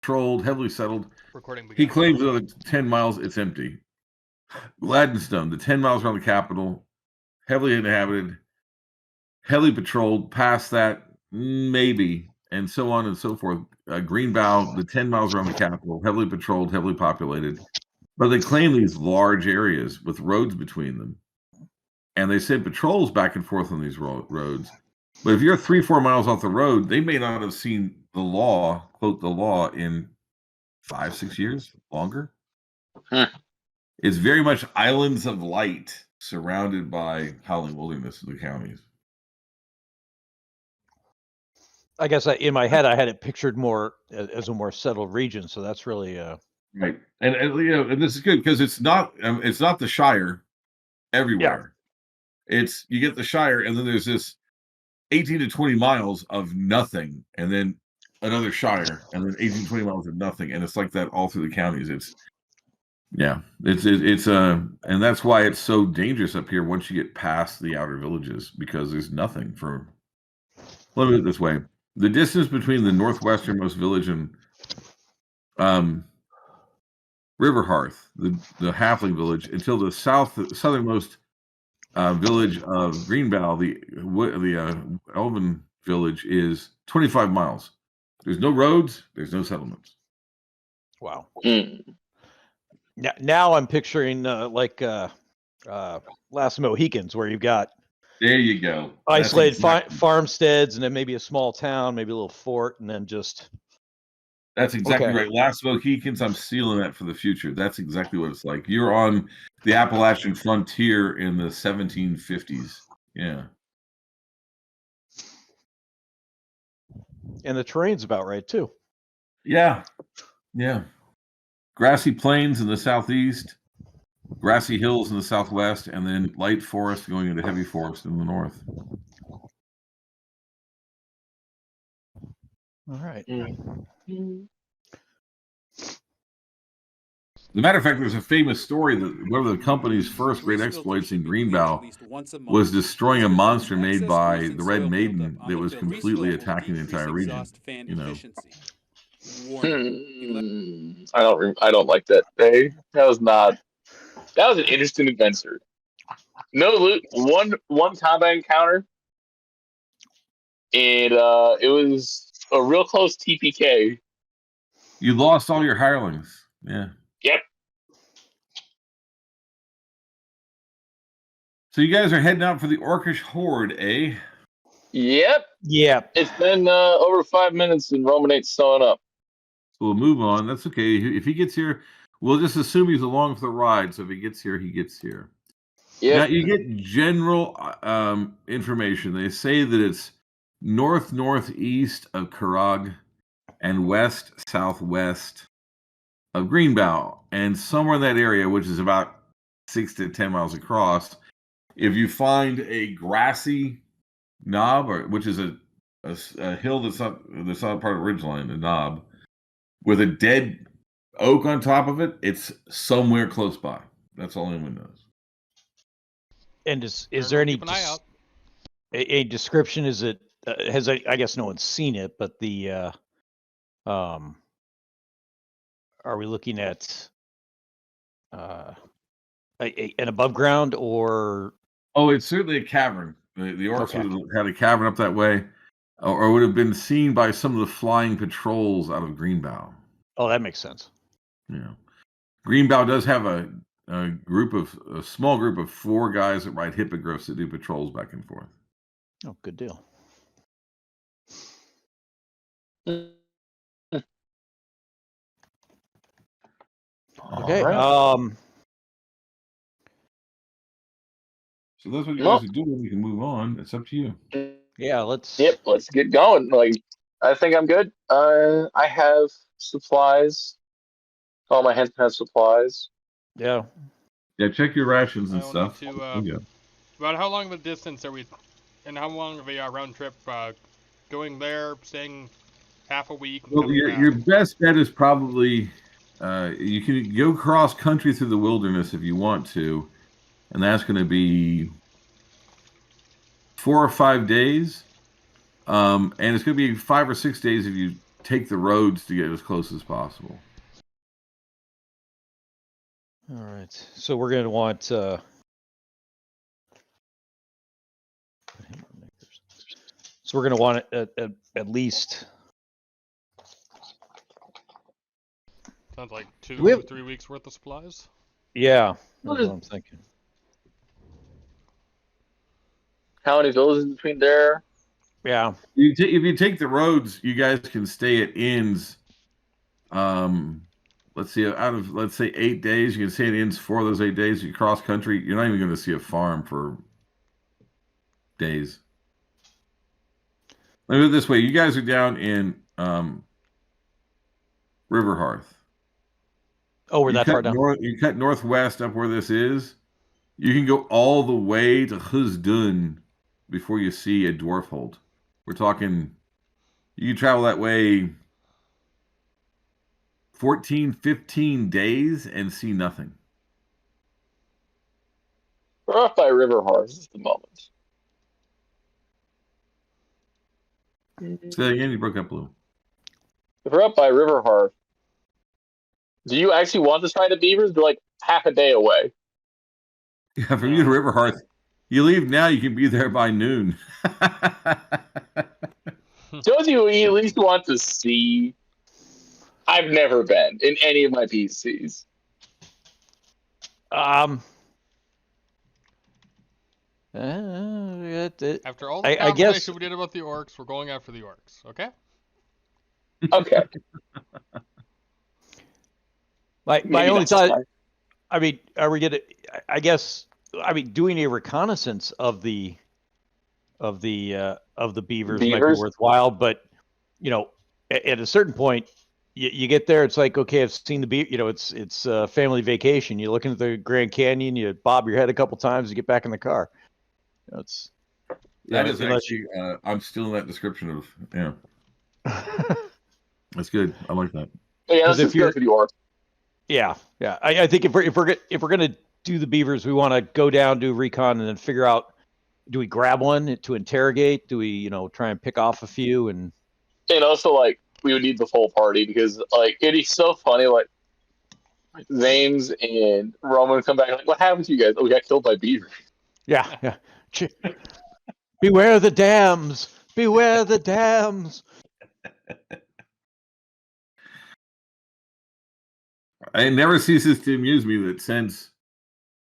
patrolled, heavily settled. Recording began. He claims another 10 miles, it's empty. Gladstone, the 10 miles around the capital, heavily inhabited, heavily patrolled. Past that, maybe, and so on and so forth. Greenbow, the 10 miles around the capital, heavily patrolled, heavily populated. But they claim these large areas with roads between them. And they send patrols back and forth on these roads. But if you're 3-4 miles off the road, they may not have seen the law, quote the law, in 5-6 years, longer. It's very much islands of light surrounded by howling wilderness in the counties. I guess in my head I had it pictured more as a more settled region, so that's really right. And and this is good because it's not the Shire everywhere. Yeah. You get the Shire, and then there's this 18 to 20 miles of nothing, and then another Shire, and then 18 to 20 miles of nothing, and it's like that all through the counties. It's and that's why it's so dangerous up here once you get past the outer villages, because there's nothing for. Let me put it this way: the distance between the northwesternmost village and Riverhearth, the halfling village, until the southernmost village of Greenbow, the elven village, is 25 miles. There's no roads. There's no settlements. Wow. Now I'm picturing like Last Mohicans, where you've got there you go isolated farmsteads, and then maybe a small town, maybe a little fort, and then just. That's exactly right. Last Mohicans, I'm sealing that for the future. That's exactly what it's like. You're on the Appalachian frontier in the 1750s. Yeah. And the terrain's about right, too. Yeah. Yeah. Grassy plains in the southeast, grassy hills in the southwest, and then light forest going into heavy forest in the north. All right. As a matter of fact, there's a famous story that one of the company's first great exploits in Greenbow was destroying a monster made by the Red Maiden that was completely attacking the entire region. You know. I don't like that. That was an interesting adventure. No loot, one combat encounter, and it was a real close TPK. You lost all your hirelings. Yeah. Yep. So you guys are heading out for the orcish horde, eh? Yep. Yep. It's been over 5 minutes and Roman 8's sewing up. So we'll move on. That's okay. If he gets here, we'll just assume he's along for the ride. So if he gets here, he gets here. Yeah. Now you get general information. They say that it's northeast of Karag and west-southwest of Greenbow, and somewhere in that area, which is about 6 to 10 miles across, if you find a grassy knob, which is a hill that's not part of ridgeline, a knob with a dead oak on top of it, it's somewhere close by. That's all anyone knows. And is there any a description? Is it I guess no one's seen it, but the are we looking at an above ground or? Oh, it's certainly a cavern. The orcs would have had a cavern up that way, or would have been seen by some of the flying patrols out of Greenbow. Oh, that makes sense. Yeah, Greenbow does have a small group of 4 guys that ride hippogriffs that do patrols back and forth. Oh, good deal. Okay. Right. So that's what you guys are doing. We can move on. It's up to you. Yeah, let's get going. I think I'm good. I have supplies. All my henchmen have supplies. Yeah. Yeah, check your rations and stuff. About how long of a distance are we, and how long of a round trip going there, staying half a week? Well, your best bet is probably you can go cross country through the wilderness if you want to, and that's going to be 4 or 5 days. And it's going to be 5 or 6 days if you take the roads to get as close as possible. All right. So we're going to want. So we're going to want at least. Sounds like We have- 3 weeks worth of supplies. Yeah, that's what I'm thinking. How many villages between there? Yeah. If you take the roads, you guys can stay at inns. Let's see, out of let's say 8 days, you can stay at inns 4 of those 8 days. You cross country, you're not even going to see a farm for days. Let me put it this way: you guys are down in River Hearth. Oh, we're that far down. You cut northwest up where this is. You can go all the way to Huzdun before you see a dwarf hold. We're talking, you can travel that way 14, 15 days and see nothing. We're off by River Hearth at the moment. Say that again, you broke up, Blue. If we're up by River Hearth, do you actually want to try the beavers? They're like half a day away. Yeah, from you to River Hearth, you leave now, you can be there by noon. Don't you at least want to see? I've never been in any of my PCs. After all the conversation guess we did about the orcs, we're going after the orcs. Okay. Okay. My only thought. I mean, are we gonna? I guess. I mean, doing a reconnaissance of the beavers might be worthwhile, but at a certain point, you get there, it's like, okay, I've seen the beaver. It's family vacation. You're looking at the Grand Canyon, you bob your head a couple times, you get back in the car. That is actually. I'm still in that description of That's good. I like that. Yeah, let's just go for the orcs. Yeah. I think if we're gonna do the beavers, we want to go down, do recon, and then figure out: do we grab one to interrogate? Do we try and pick off a few? And also, like, we would need the full party because, like, it'd be so funny. Like Zames and Roman come back like, "What happened to you guys? Oh, we got killed by beavers." Yeah. Beware the dams! Beware the dams! It never ceases to amuse me that since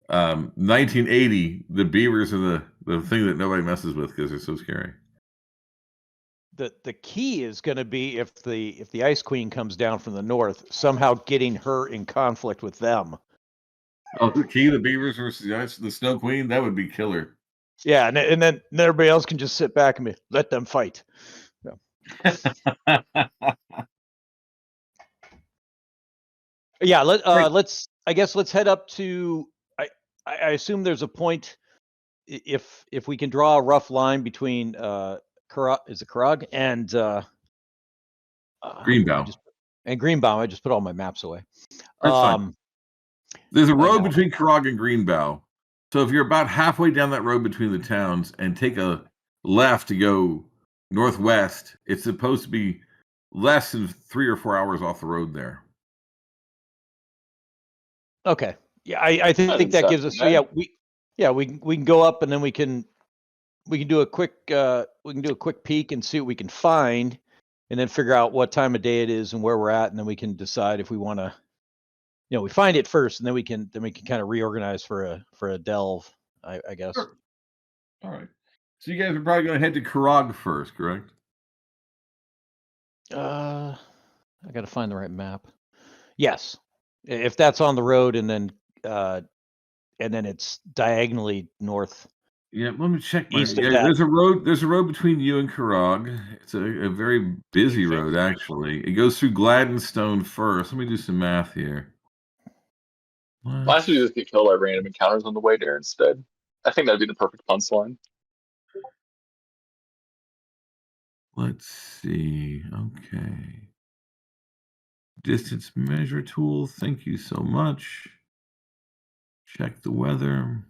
1980, the beavers are the thing that nobody messes with because they're so scary. The key is going to be if the Ice Queen comes down from the north, somehow getting her in conflict with them. Oh, the key, the beavers versus the Snow Queen, that would be killer. Yeah, and then everybody else can just sit back and let them fight. Yeah, let's head up to. I assume there's a point. If we can draw a rough line between Karag and Greenbow. Greenbow. I just put all my maps away. That's fine. There's a road between Karag and Greenbow. So if you're about halfway down that road between the towns and take a left to go northwest, it's supposed to be less than 3 or 4 hours off the road there. Okay. Yeah, I think that gives us. So we can go up and then we can do a quick peek and see what we can find, and then figure out what time of day it is and where we're at, and then we can decide if we want to. We find it first, and then we can kind of reorganize for a delve. I guess. Sure. All right. So you guys are probably going to head to Karag first, correct? I got to find the right map. Yes, if that's on the road, and then it's diagonally north. Yeah, let me check. East of there's a road. There's a road between you and Karag. It's a very busy road, actually. It goes through Gladdenstone first. Let me do some math here. Why don't we just get killed by random encounters on the way there instead? I think that'd be the perfect punchline. Let's see. Okay. Distance measure tool. Thank you so much. Check the weather.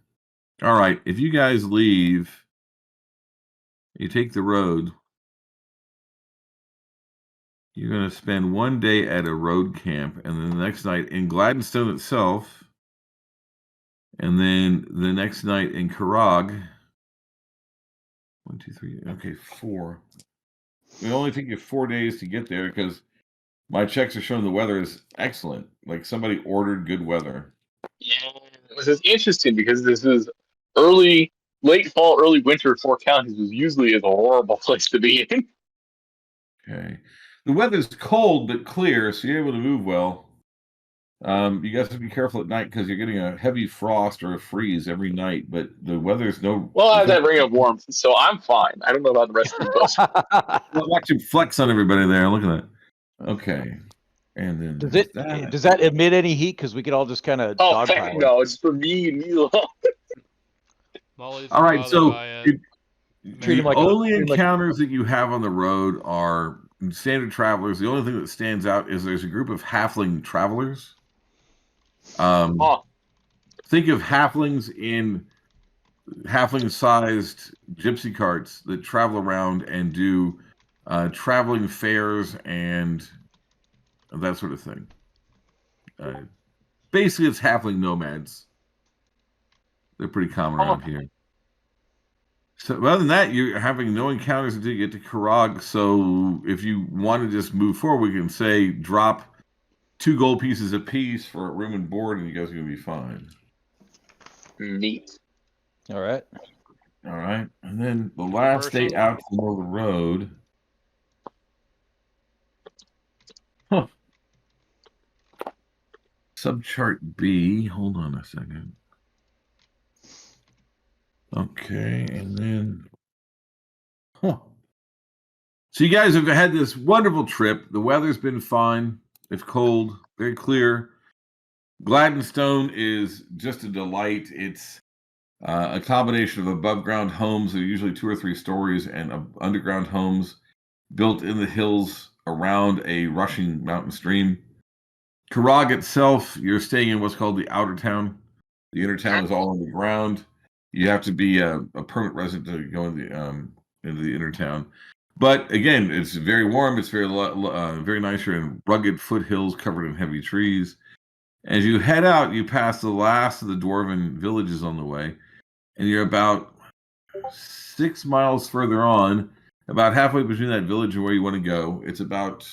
All right. If you guys leave, you take the road. You're going to spend 1 day at a road camp, and then the next night in Gladstone itself, and then the next night in Karag. 1, 2, 3. Okay, 4. It only take you 4 days to get there because my checks are showing the weather is excellent. Like somebody ordered good weather. Yeah, this is interesting because this is late fall, early winter. 4 counties was usually is a horrible place to be in. Okay. The weather's cold but clear, so you're able to move well. You guys have to be careful at night because you're getting a heavy frost or a freeze every night, but the weather's no. Well, I have that ring of warmth, so I'm fine. I don't know about the rest of you folks. Watch him flex on everybody there. Look at that. Okay. And then does that emit any heat? Because we could all just kind of dogpile. No, it's for me and you. Molly's all right, so treat the only encounters that you have on the road are standard travelers. The only thing that stands out is there's a group of halfling travelers. Think of halflings in halfling-sized gypsy carts that travel around and do traveling fairs and that sort of thing. Basically, it's halfling nomads. They're pretty common around here. So other than that, you're having no encounters until you get to Karag. So if you want to just move forward, we can say drop 2 gold pieces apiece for a room and board, and you guys are going to be fine. Neat. All right. And then the last day out to the middle of the road. Huh. Subchart B. Hold on a second. Okay, and then. So you guys have had this wonderful trip. The weather's been fine. It's cold, very clear. Gladstone is just a delight. It's a combination of above-ground homes. They're usually 2 or 3 stories, and underground homes built in the hills around a rushing mountain stream. Karag itself, you're staying in what's called the outer town. The inner town is all on the ground. You have to be a permanent resident to go into the inner town. But again, it's very warm. It's very nice. You're in rugged foothills covered in heavy trees. As you head out, you pass the last of the dwarven villages on the way, and you're about 6 miles further on, about halfway between that village and where you want to go. It's about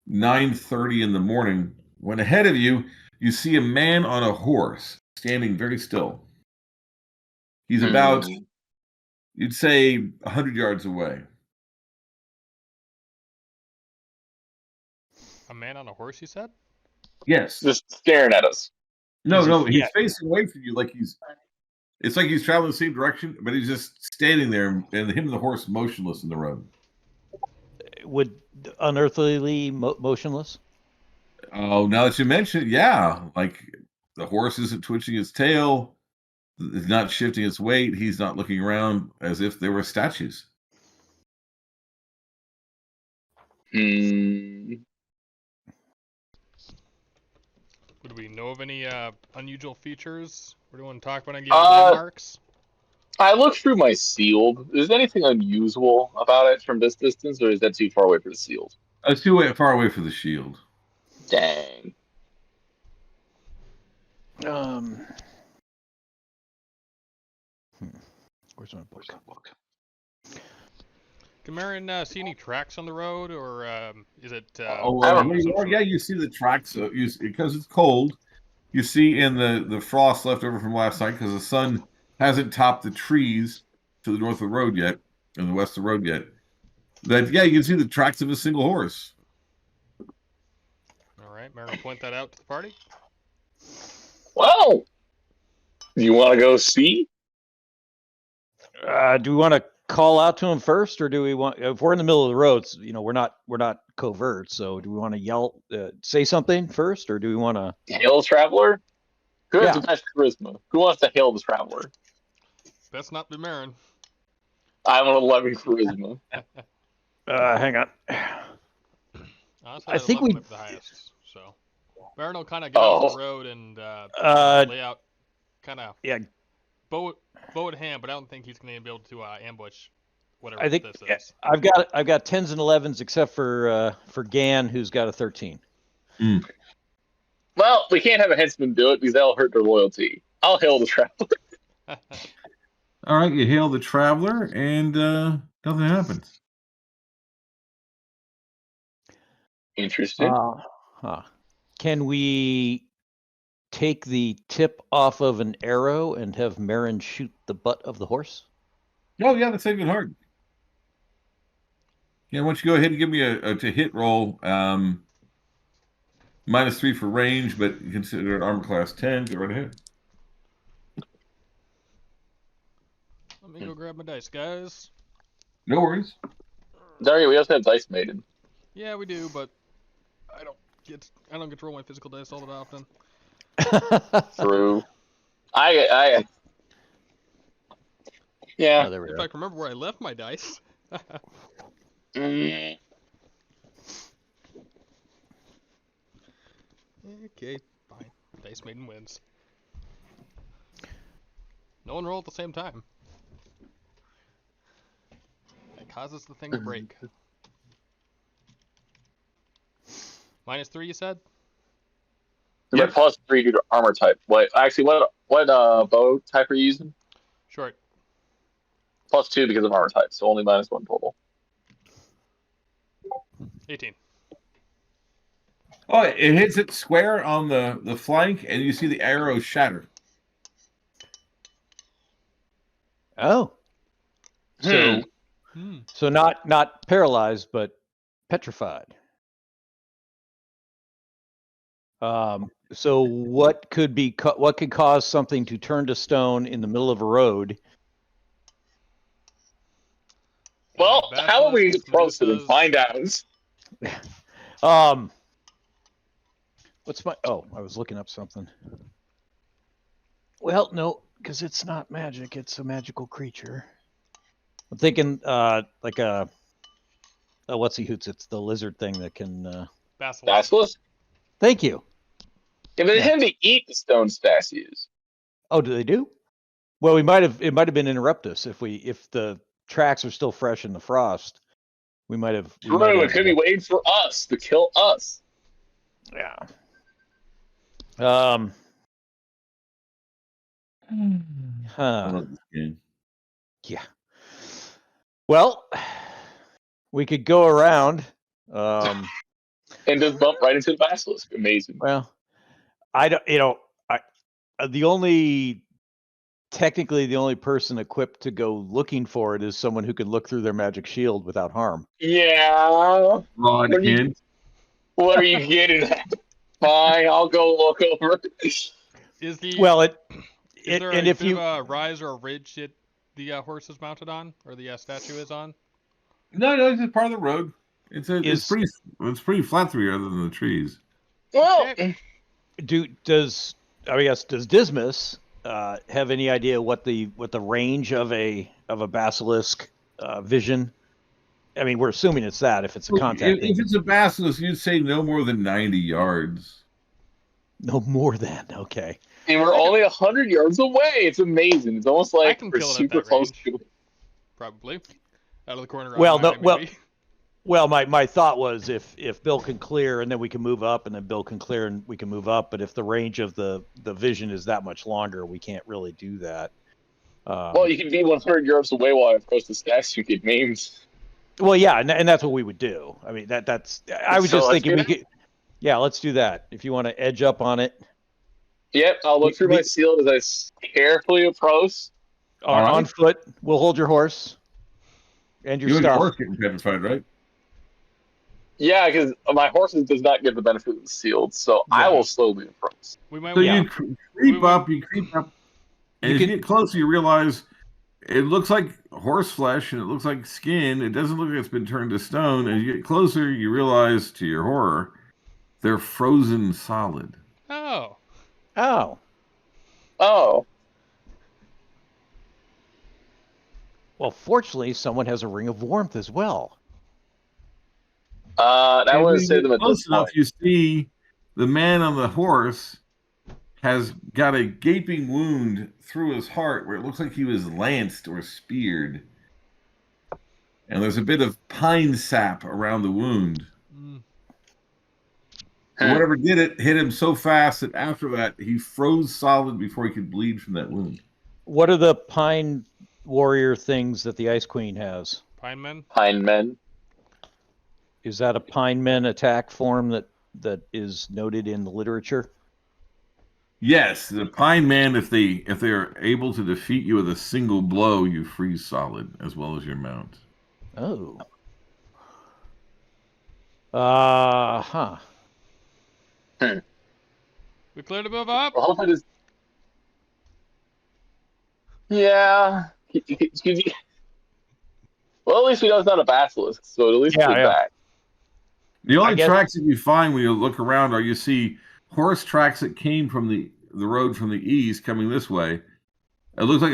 9:30 in the morning when ahead of you, you see a man on a horse standing very still. He's about, you'd say, 100 yards away. A man on a horse, you said? Yes. Just staring at us. No, he's facing away from you like it's like he's traveling the same direction, but he's just standing there, and him and the horse motionless in the road. Would unearthly motionless? Oh, now that you mention it, yeah. Like the horse isn't twitching its tail, it's not shifting its weight, he's not looking around as if there were statues. Would we know of any unusual features? What do you want to talk about any landmarks? I looked through my sealed. Is there anything unusual about it from this distance, or is that too far away for the sealed? It's too far away for the shield. Dang. Where's my book? Can Marin see any tracks on the road, or is it? Yeah, you see the tracks because it's cold. You see in the frost left over from last night because the sun hasn't topped the trees to the north of the road yet, and the west of the road yet. That you can see the tracks of a single horse. All right, Marin will point that out to the party. Well, do you want to go see? Do we want to call out to him first, or do we want? If we're in the middle of the roads, we're not covert. So, do we want to yell, say something first, or do we want to hail traveler? Who has the best charisma? Who wants to hail the traveler? Best not be Marin. I'm an 11 charisma. Hang on. Honestly, I think we the highest. So Marin will kind of get off the road and lay out, kind of bow at hand, but I don't think he's going to be able to ambush whatever I think this is. I've got 10s and 11s except for Gan, who's got a 13. Well, we can't have a henchman do it because that'll hurt their loyalty. I'll hail the traveler. All right, you hail the traveler, and nothing happens. Interesting. Can we take the tip off of an arrow and have Marin shoot the butt of the horse? Oh, yeah, that's a good hard. Yeah, why don't you go ahead and give me a to hit roll. -3 for range, but consider it armor class 10. Go right ahead. Let me go grab my dice, guys. No worries. Daria, we also have Dice Maiden. Yeah, we do, but I don't get to roll my physical dice all that often. True. Yeah. Oh, there we In go. fact, remember where I left my dice. Mm. Okay, fine. Dice Maiden wins. No one roll at the same time. That causes the thing to break. -3, you said? Yep. +3 due to armor type. What bow type are you using? Short. +2 because of armor type, so only -1 total. 18. Oh, it hits it square on the flank, and you see the arrow shatter. Oh. So so not paralyzed, but petrified. So what could cause something to turn to stone in the middle of a road? Well, how about we approach it and find out? What's my? Oh, I was looking up something. Well, no, because it's not magic; it's a magical creature. I'm thinking, like a what's he hoots? It's the lizard thing that can. Basilisk? Thank you. Yeah, but they tend to eat the stone statues. Oh, do they do? Well, it might have been interruptus if the tracks are still fresh in the frost. We might have. True, it could be waiting for us to kill us. Yeah. Yeah. Well, we could go around. And just bump right into the basilisk. Amazing. Well, I don't. Technically, the only person equipped to go looking for it is someone who can look through their magic shield without harm. Yeah. What are you getting at? Fine, I'll go look over. Is there a rise or a ridge that the horse is mounted on, or the statue is on? No, it's just part of the road. It's pretty flat through here, other than the trees. Well, does Dismas have any idea what the range of a basilisk vision? I mean, we're assuming it's that if it's a contact thing. If it's a basilisk, you'd say no more than 90 yards. No more than, okay. And we're only 100 yards away. It's amazing. It's almost like we're super close to it. Probably. Out of the corner. Well, my thought was if Bill can clear and then we can move up, and then Bill can clear and we can move up. But if the range of the vision is that much longer, we can't really do that. Well, you can be 100 yards away while I approach the statue. You get names. Well, yeah, and that's what we would do. I mean, that's. I was just thinking we could. Yeah, let's do that. If you want to edge up on it. Yep, I'll look through my shield as I carefully approach. On foot, we'll hold your horse. And your stuff. Your horse getting petrified, right? Yeah, because my horse does not get the benefit of the shield, so I will slowly approach. You creep up, and as you get closer, you realize it looks like horse flesh and it looks like skin. It doesn't look like it's been turned to stone. As you get closer, you realize, to your horror, they're frozen solid. Oh. Well, fortunately, someone has a ring of warmth as well. That would save them at close this enough, point. you see the man on the horse has got a gaping wound through his heart where it looks like he was lanced or speared. and there's a bit of pine sap around the wound. So whatever did it hit him so fast that after that he froze solid before he could bleed from that wound. What are the pine warrior things that the Ice Queen has? Pine men? Pine men. Is that a pine men attack form that is noted in the literature? Yes, the pine man, if they're able to defeat you with a single blow, you freeze solid as well as your mount. Oh. Huh. We clear to move up? Well, hopefully this. Yeah. Well, at least we know it's not a basilisk, so at least it's back. The only tracks that you find when you look around are you see horse tracks that came from the road from the east coming this way. It looks like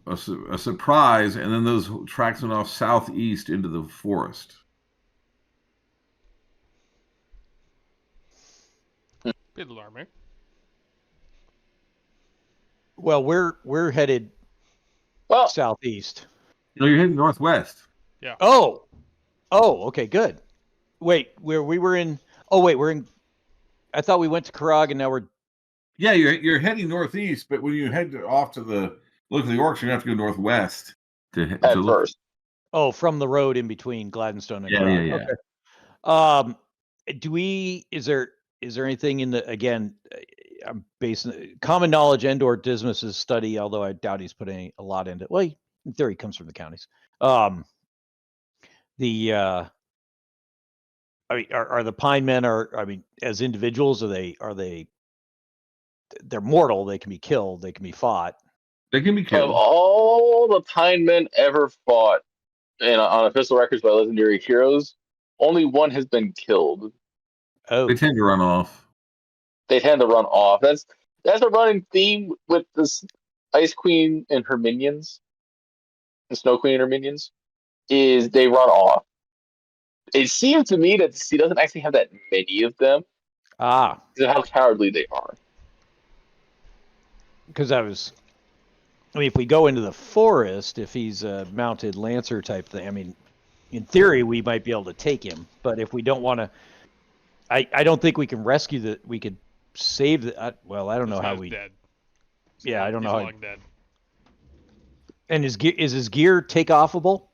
a surprise, and then those tracks went off southeast into the forest. Bit alarming. Well, we're headed southeast. No, you're heading northwest. Yeah. Oh, okay, good. Wait, we were in? Oh, wait, we're in. I thought we went to Karag, and now we're. Yeah, you're heading northeast, but when you head off to the look at the orcs, you have to go northwest to look. First. Oh, from the road in between Gladstone and Karag. Yeah. Okay. Is there anything in the, again, I'm basing common knowledge and/or Dismas's study, although I doubt he's putting a lot into it. Well, in theory, comes from the counties. I mean, are the pine men as individuals, they're mortal, they can be killed, they can be fought. They can be killed. Of all the pine men ever fought on official records by legendary heroes, only one has been killed. Oh. They tend to run off. That's a running theme with this Ice Queen and her minions, the Snow Queen and her minions, is they run off. It seems to me that she doesn't actually have that many of them. Because of how cowardly they are. Because if we go into the forest, if he's a mounted lancer type thing, I mean, in theory, we might be able to take him. But if we don't want to, I don't think we can rescue we could save the. Well, I don't know how we. Dead. Yeah, I don't know how. Dead. And is his gear take offable?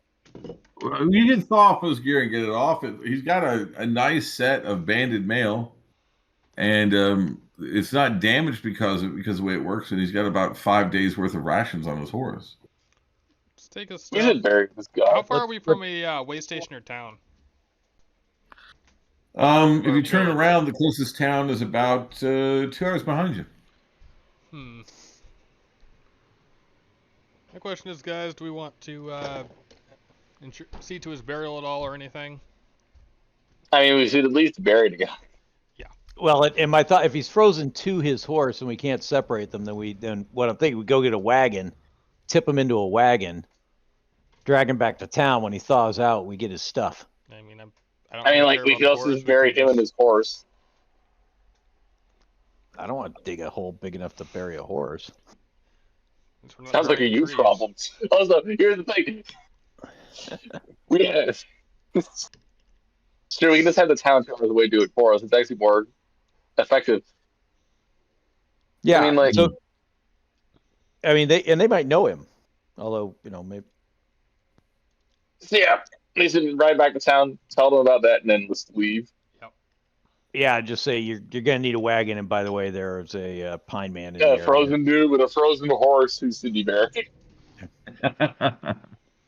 You can thaw off his gear and get it off. He's got a nice set of banded mail, and it's not damaged because of the way it works. And he's got about 5 days worth of rations on his horse. Let's take a step. We should bury this guy. How far are we from a way station or town? If you turn around, the closest town is about 2 hours behind you. My question is, guys, do we want to see to his burial at all or anything? I mean, we should at least bury the guy. Yeah. Well, and my thought, if he's frozen to his horse and we can't separate them, then what I'm thinking, we go get a wagon, tip him into a wagon, drag him back to town. When he thaws out, we get his stuff. I mean, we could also just bury him and his horse. I don't want to dig a hole big enough to bury a horse. Sounds like a you problem. Also, here's the thing. Sure, we can just have the town tell us the way to do it for us. It's actually more effective. Yeah, they might know him, although maybe. Yeah, they should ride back to town, tell them about that, and then just leave. Yeah, just say you're gonna need a wagon, and by the way, there's a pine man in there. Yeah, a frozen dude with a frozen horse who's to be buried.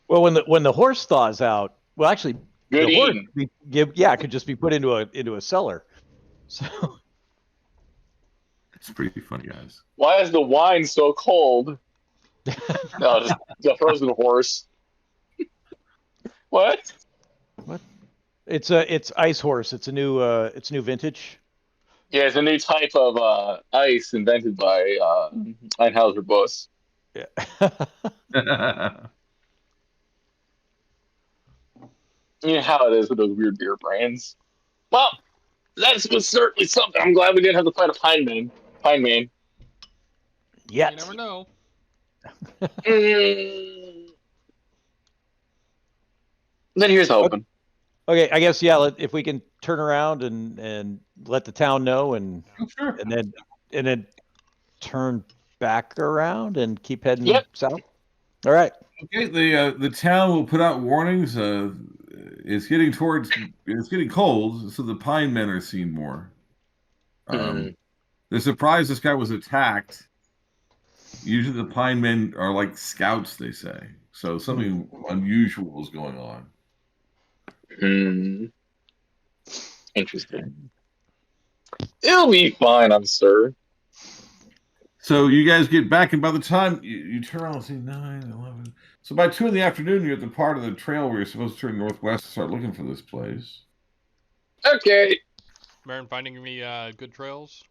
Well, when the horse thaws out, well, actually, good the eating. Horse could just be put into a cellar. So it's pretty funny, guys. Why is the wine so cold? No, just the frozen horse. What? It's ice horse. It's a new vintage. Yeah, it's a new type of ice invented by Anheuser-Busch. Yeah. You know how it is with those weird beer brands. Well, that was certainly something. I'm glad we didn't have to fight a pine man. Yet. You never know. Then here's hoping. Okay, I guess if we can turn around and let the town know, and Oh, sure. and then turn back around and keep heading Yep. south. All right. Okay, the town will put out warnings. It's getting cold, so the pine men are seen more. They're surprised this guy was attacked. Usually the pine men are like scouts, they say. So something unusual is going on. Interesting. It'll be fine, I'm sure. So you guys get back, and by the time you turn around and see 9, 11. So by 2 in the afternoon, you're at the part of the trail where you're supposed to turn northwest to start looking for this place. Okay. Marin, finding me good trails?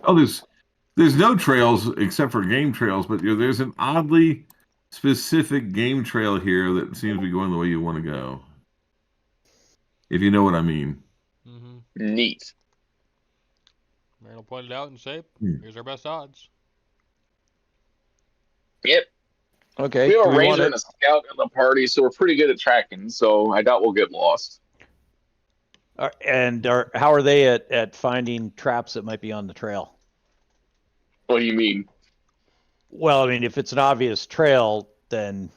Oh, there's no trails except for game trails, but there's an oddly specific game trail here that seems to be going the way you want to go. If you know what I mean. Mm-hmm. Neat. Marin will point it out and say, here's our best odds. Yep. Okay. We have do a we ranger wanna- and a scout in the party, so we're pretty good at tracking, so I doubt we'll get lost. how are they at finding traps that might be on the trail? What do you mean? Well, I mean, if it's an obvious trail, then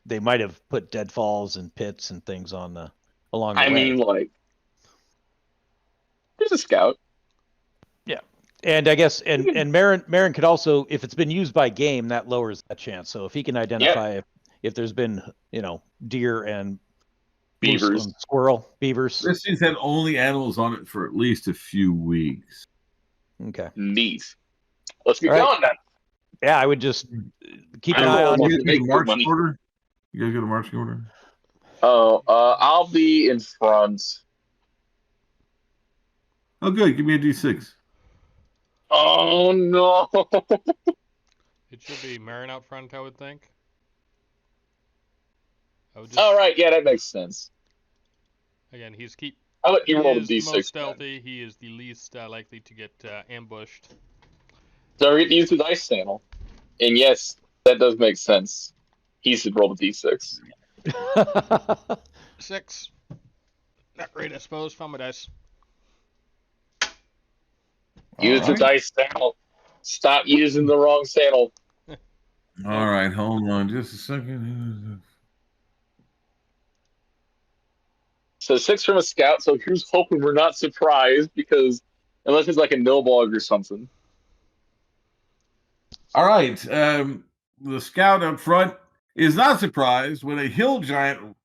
they might have put deadfalls and pits and things along the I way. mean, like, there's a scout. Yeah, and I guess and Marin could also, if it's been used by game, that lowers that chance. So if he can identify if there's been deer and Beavers. moose and beavers. This thing's had only animals on it for at least a few weeks. Okay. Neat. Let's get All right. going then. Yeah, I would just keep an eye on roll it. You guys Make get a marching money. order? You guys got a marching order? Oh, I'll be in front. Oh, good. Give me a D6. Oh no! It should be Marin out front, I would think. I would All right, yeah, that makes sense. Again, I'll let you roll is the the D6. most stealthy. He is the least likely to get ambushed. So I get to use the dice channel. And yes, that does make sense. He should roll the D6. 6. Not great, I suppose. Found my dice. Use the dice channel. Stop using the wrong channel. All right, hold on just a second. So 6 from a scout, so here's hoping we're not surprised, because unless it's like a Nilbog or something. All right. The scout up front is not surprised when a hill giant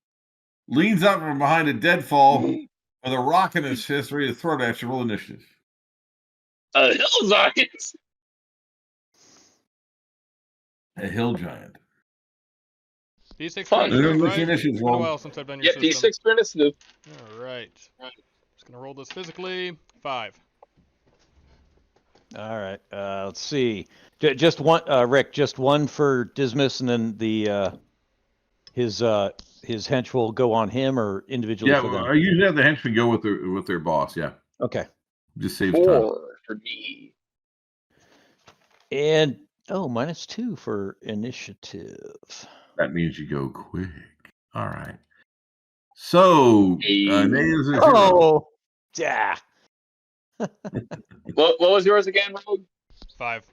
leans up from behind a deadfall with a rock in his fist, ready to throw it at you. Roll initiative. A hill giant? A hill giant. D6 Fun. for initiative, What's right? your initiative It's been a roll? while since I've done your Yep, system. D6 for initiative. Alright. Just gonna roll this physically. 5. All right. Let's see. Just one, Rick. Just one for Dismas, and then his hench will go on him, or individually Yeah, for them. I usually have the henchmen go with their boss. Yeah, Okay. just saves time. 4 for me. And -2 for initiative. That means you go quick. All right. So, Hey. Nay is a 0. Oh, yeah. What was yours again, Rogue? 5.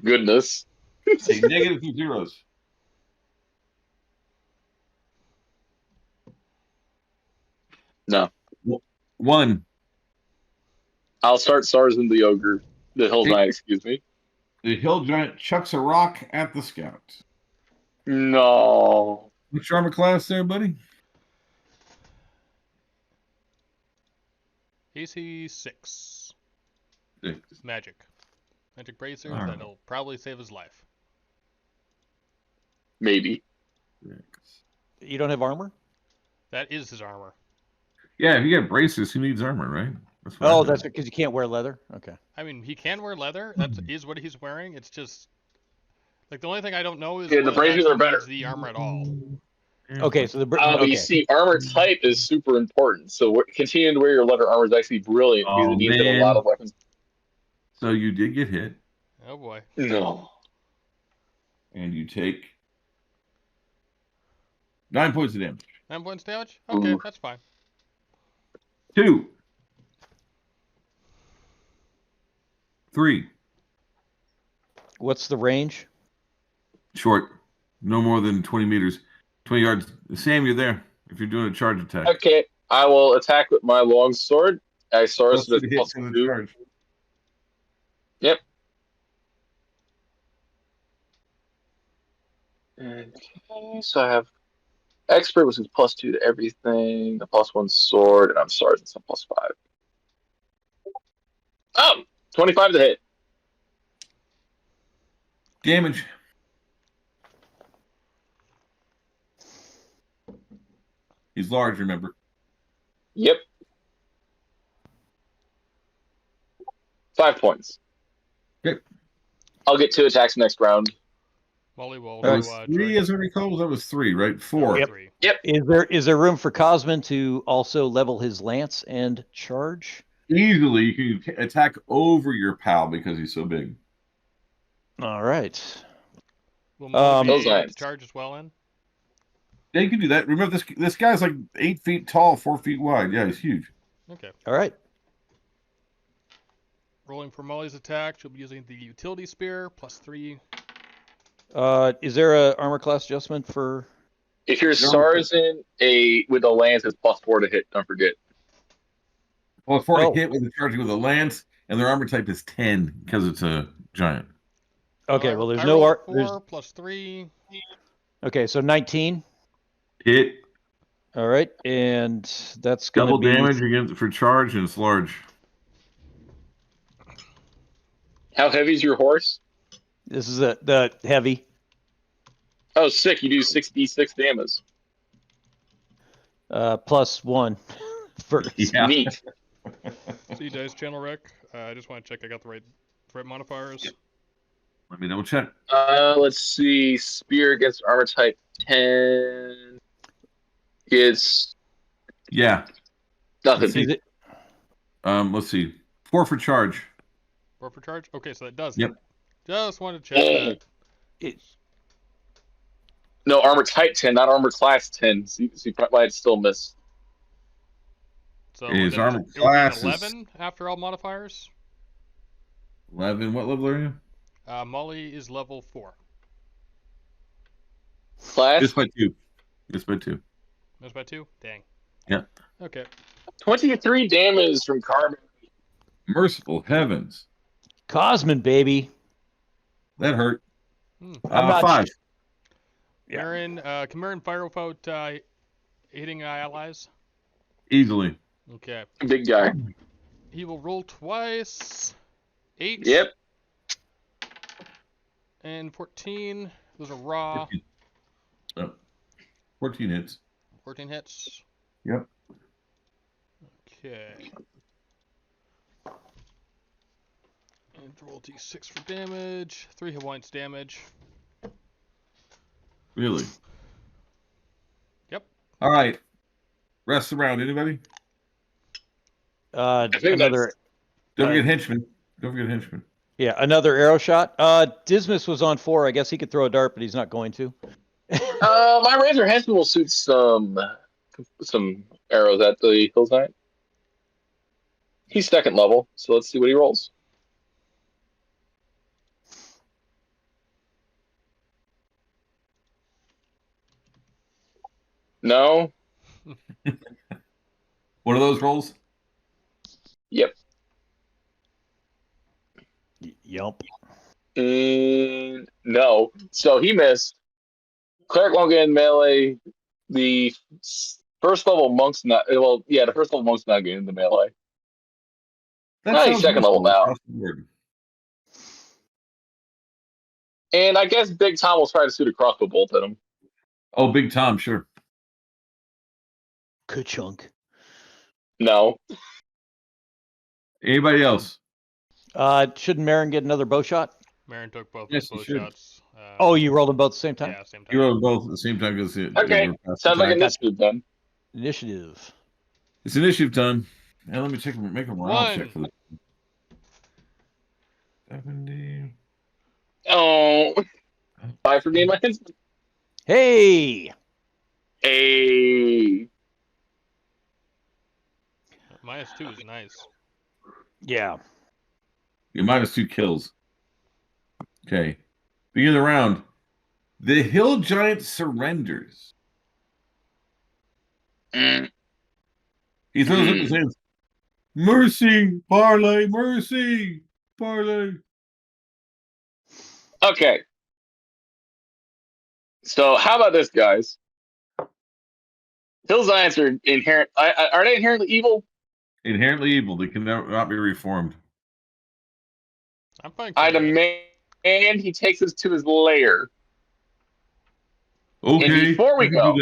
Goodness. Say negative 2 zeros. No. 1. I'll start SARS and the ogre. The hill giant, excuse me. The hill giant chucks a rock at the scout. No. What's your armor class there, buddy? AC 6. 6. Magic. Magic bracer Alright. that'll probably save his life. Maybe. 6. You don't have armor? That is his armor. Yeah, if you get braces, who needs armor, right? That's what I Oh, heard. that's because you can't wear leather. Okay. I mean, he can wear leather. That is what he's wearing. It's just like the only thing I don't know is Yeah, the whether braziers actually are better. needs the armor at all. Okay, so the But okay. you see, armor type is super important. So continuing to wear your leather armor is actually brilliant because Oh, it means that a man. lot of weapons. So you did get hit, Oh boy. No. and you take 9 points of damage. 9 points damage? Okay, that's fine. 2. 3. What's the range? Short. No more than 20 meters. 20 yards. Sam, you're there. If you're doing a charge attack. Okay, I will attack with my long sword. I source Plus 2 with to hit plus for the 2. charge. Yep. Okay, so I have expert, which is plus 2 to everything. The plus 1 sword, and I'm sergeant, so plus 5. Oh, 25 to hit. Damage. He's large, remember. Yep. 5 points. Okay. I'll get 2 attacks next round. Molly will That was do, 3, as I recall. That was 3, right? 4. Yep. 3. Is there room for Cosman to also level his lance and charge? Easily, you can attack over your pal because he's so big. All right. Will Molly be Those able to lines. charge as well in? Yeah, you can do that. Remember, this guy's like 8 feet tall, 4 feet wide. Yeah, he's huge. Okay. All right. Rolling for Molly's attack, she'll be using the utility spear, plus 3. Is there a armor class adjustment for? If you're sergeant, with a lance, it's plus 4 to hit. Don't forget. Well, 4 to hit with a charging with a lance, and their armor type is 10 because it's a giant. Okay, well, there's I no rolled art. 4 plus 3. Okay, so 19. Hit. All right, and that's going to Double be damage against for charge, and it's large. How heavy is your horse? This is the heavy. Oh, sick. You do 6d6 damage. Plus 1 first. Yeah. Neat. See dice channel rec. I just want to check I got the right modifiers. Let me double check. Let's see. Spear against armor type 10. It's Yeah. nothing. Is it? Let's see. 4 for charge. 4 for charge? Okay, so that does. Yep. Just wanted to check that. No, armor type 10, not armor class 10. So you might still miss. So His then armor it would be class an is 11 after all modifiers. 11. What level are you? Molly is level 4. Class Just by 2. Just by 2. Missed by 2? Dang. Yeah. Okay. 23 damage from carbon. Merciful heavens. Cosman, baby. That hurt. I'm not 5. Yeah. Marin, can Marin fire without hitting allies? Easily. Okay. Big guy. He will roll twice. 8. Yep. And 14. Those are raw. 14 hits. 14 hits. Yep. Okay. And roll d6 for damage. 3 hit points damage. Really? Yep. All right. Rest around. Anybody? Another. Don't forget henchman. Don't forget henchman. Yeah, another arrow shot. Dismas was on 4. I guess he could throw a dart, but he's not going to. My Razor Henchman will shoot some arrows at the hillside. He's 2nd level, so let's see what he rolls. No. One of those rolls? Yep. Yelp. No. So he missed. Cleric won't get in melee. The first level monk's not. Well, yeah, the first level monk's not getting into melee. That He's 2nd level now. across the board. And I guess Big Tom will try to shoot a crossbow bolt at him. Oh, Big Tom, sure. Ka-chunk. No. Anybody else? Shouldn't Marin get another bow shot? Marin took both Yes, bow he should. shots. Oh, you rolled them both at the same time? Yeah, same time. You rolled both at the same time because Okay. Sounds like initiative then. Initiative. It's initiative time. Now let me check. Make a morale check for this. 70. Oh. 5 for me and my husband. Hey! A -2 is nice. Yeah. You're -2 kills. Okay. Begin the round. The hill giant surrenders. He throws up his hands. Mercy, Parley, mercy, Parley. Okay. So how about this, guys? Hill giants are inherent. Are they inherently evil? Inherently evil. They can not be reformed. I'm fine. I demand he takes us to his lair. Okay. And before we go,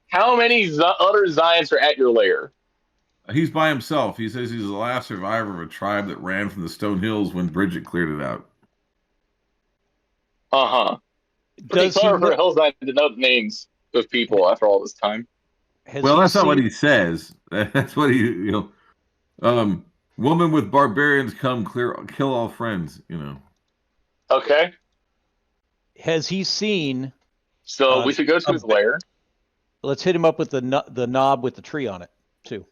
how many other giants are at your lair? He's by himself. He says he's the last survivor of a tribe that ran from the Stone Hills when Bridget cleared it out. Pretty clever for a hill giant to know the names of people after all this time. Well, that's not what he says. That's what woman with barbarians come kill all friends, Okay. Has he seen? So we should go to his lair. Let's hit him up with the knob with the tree on it, too.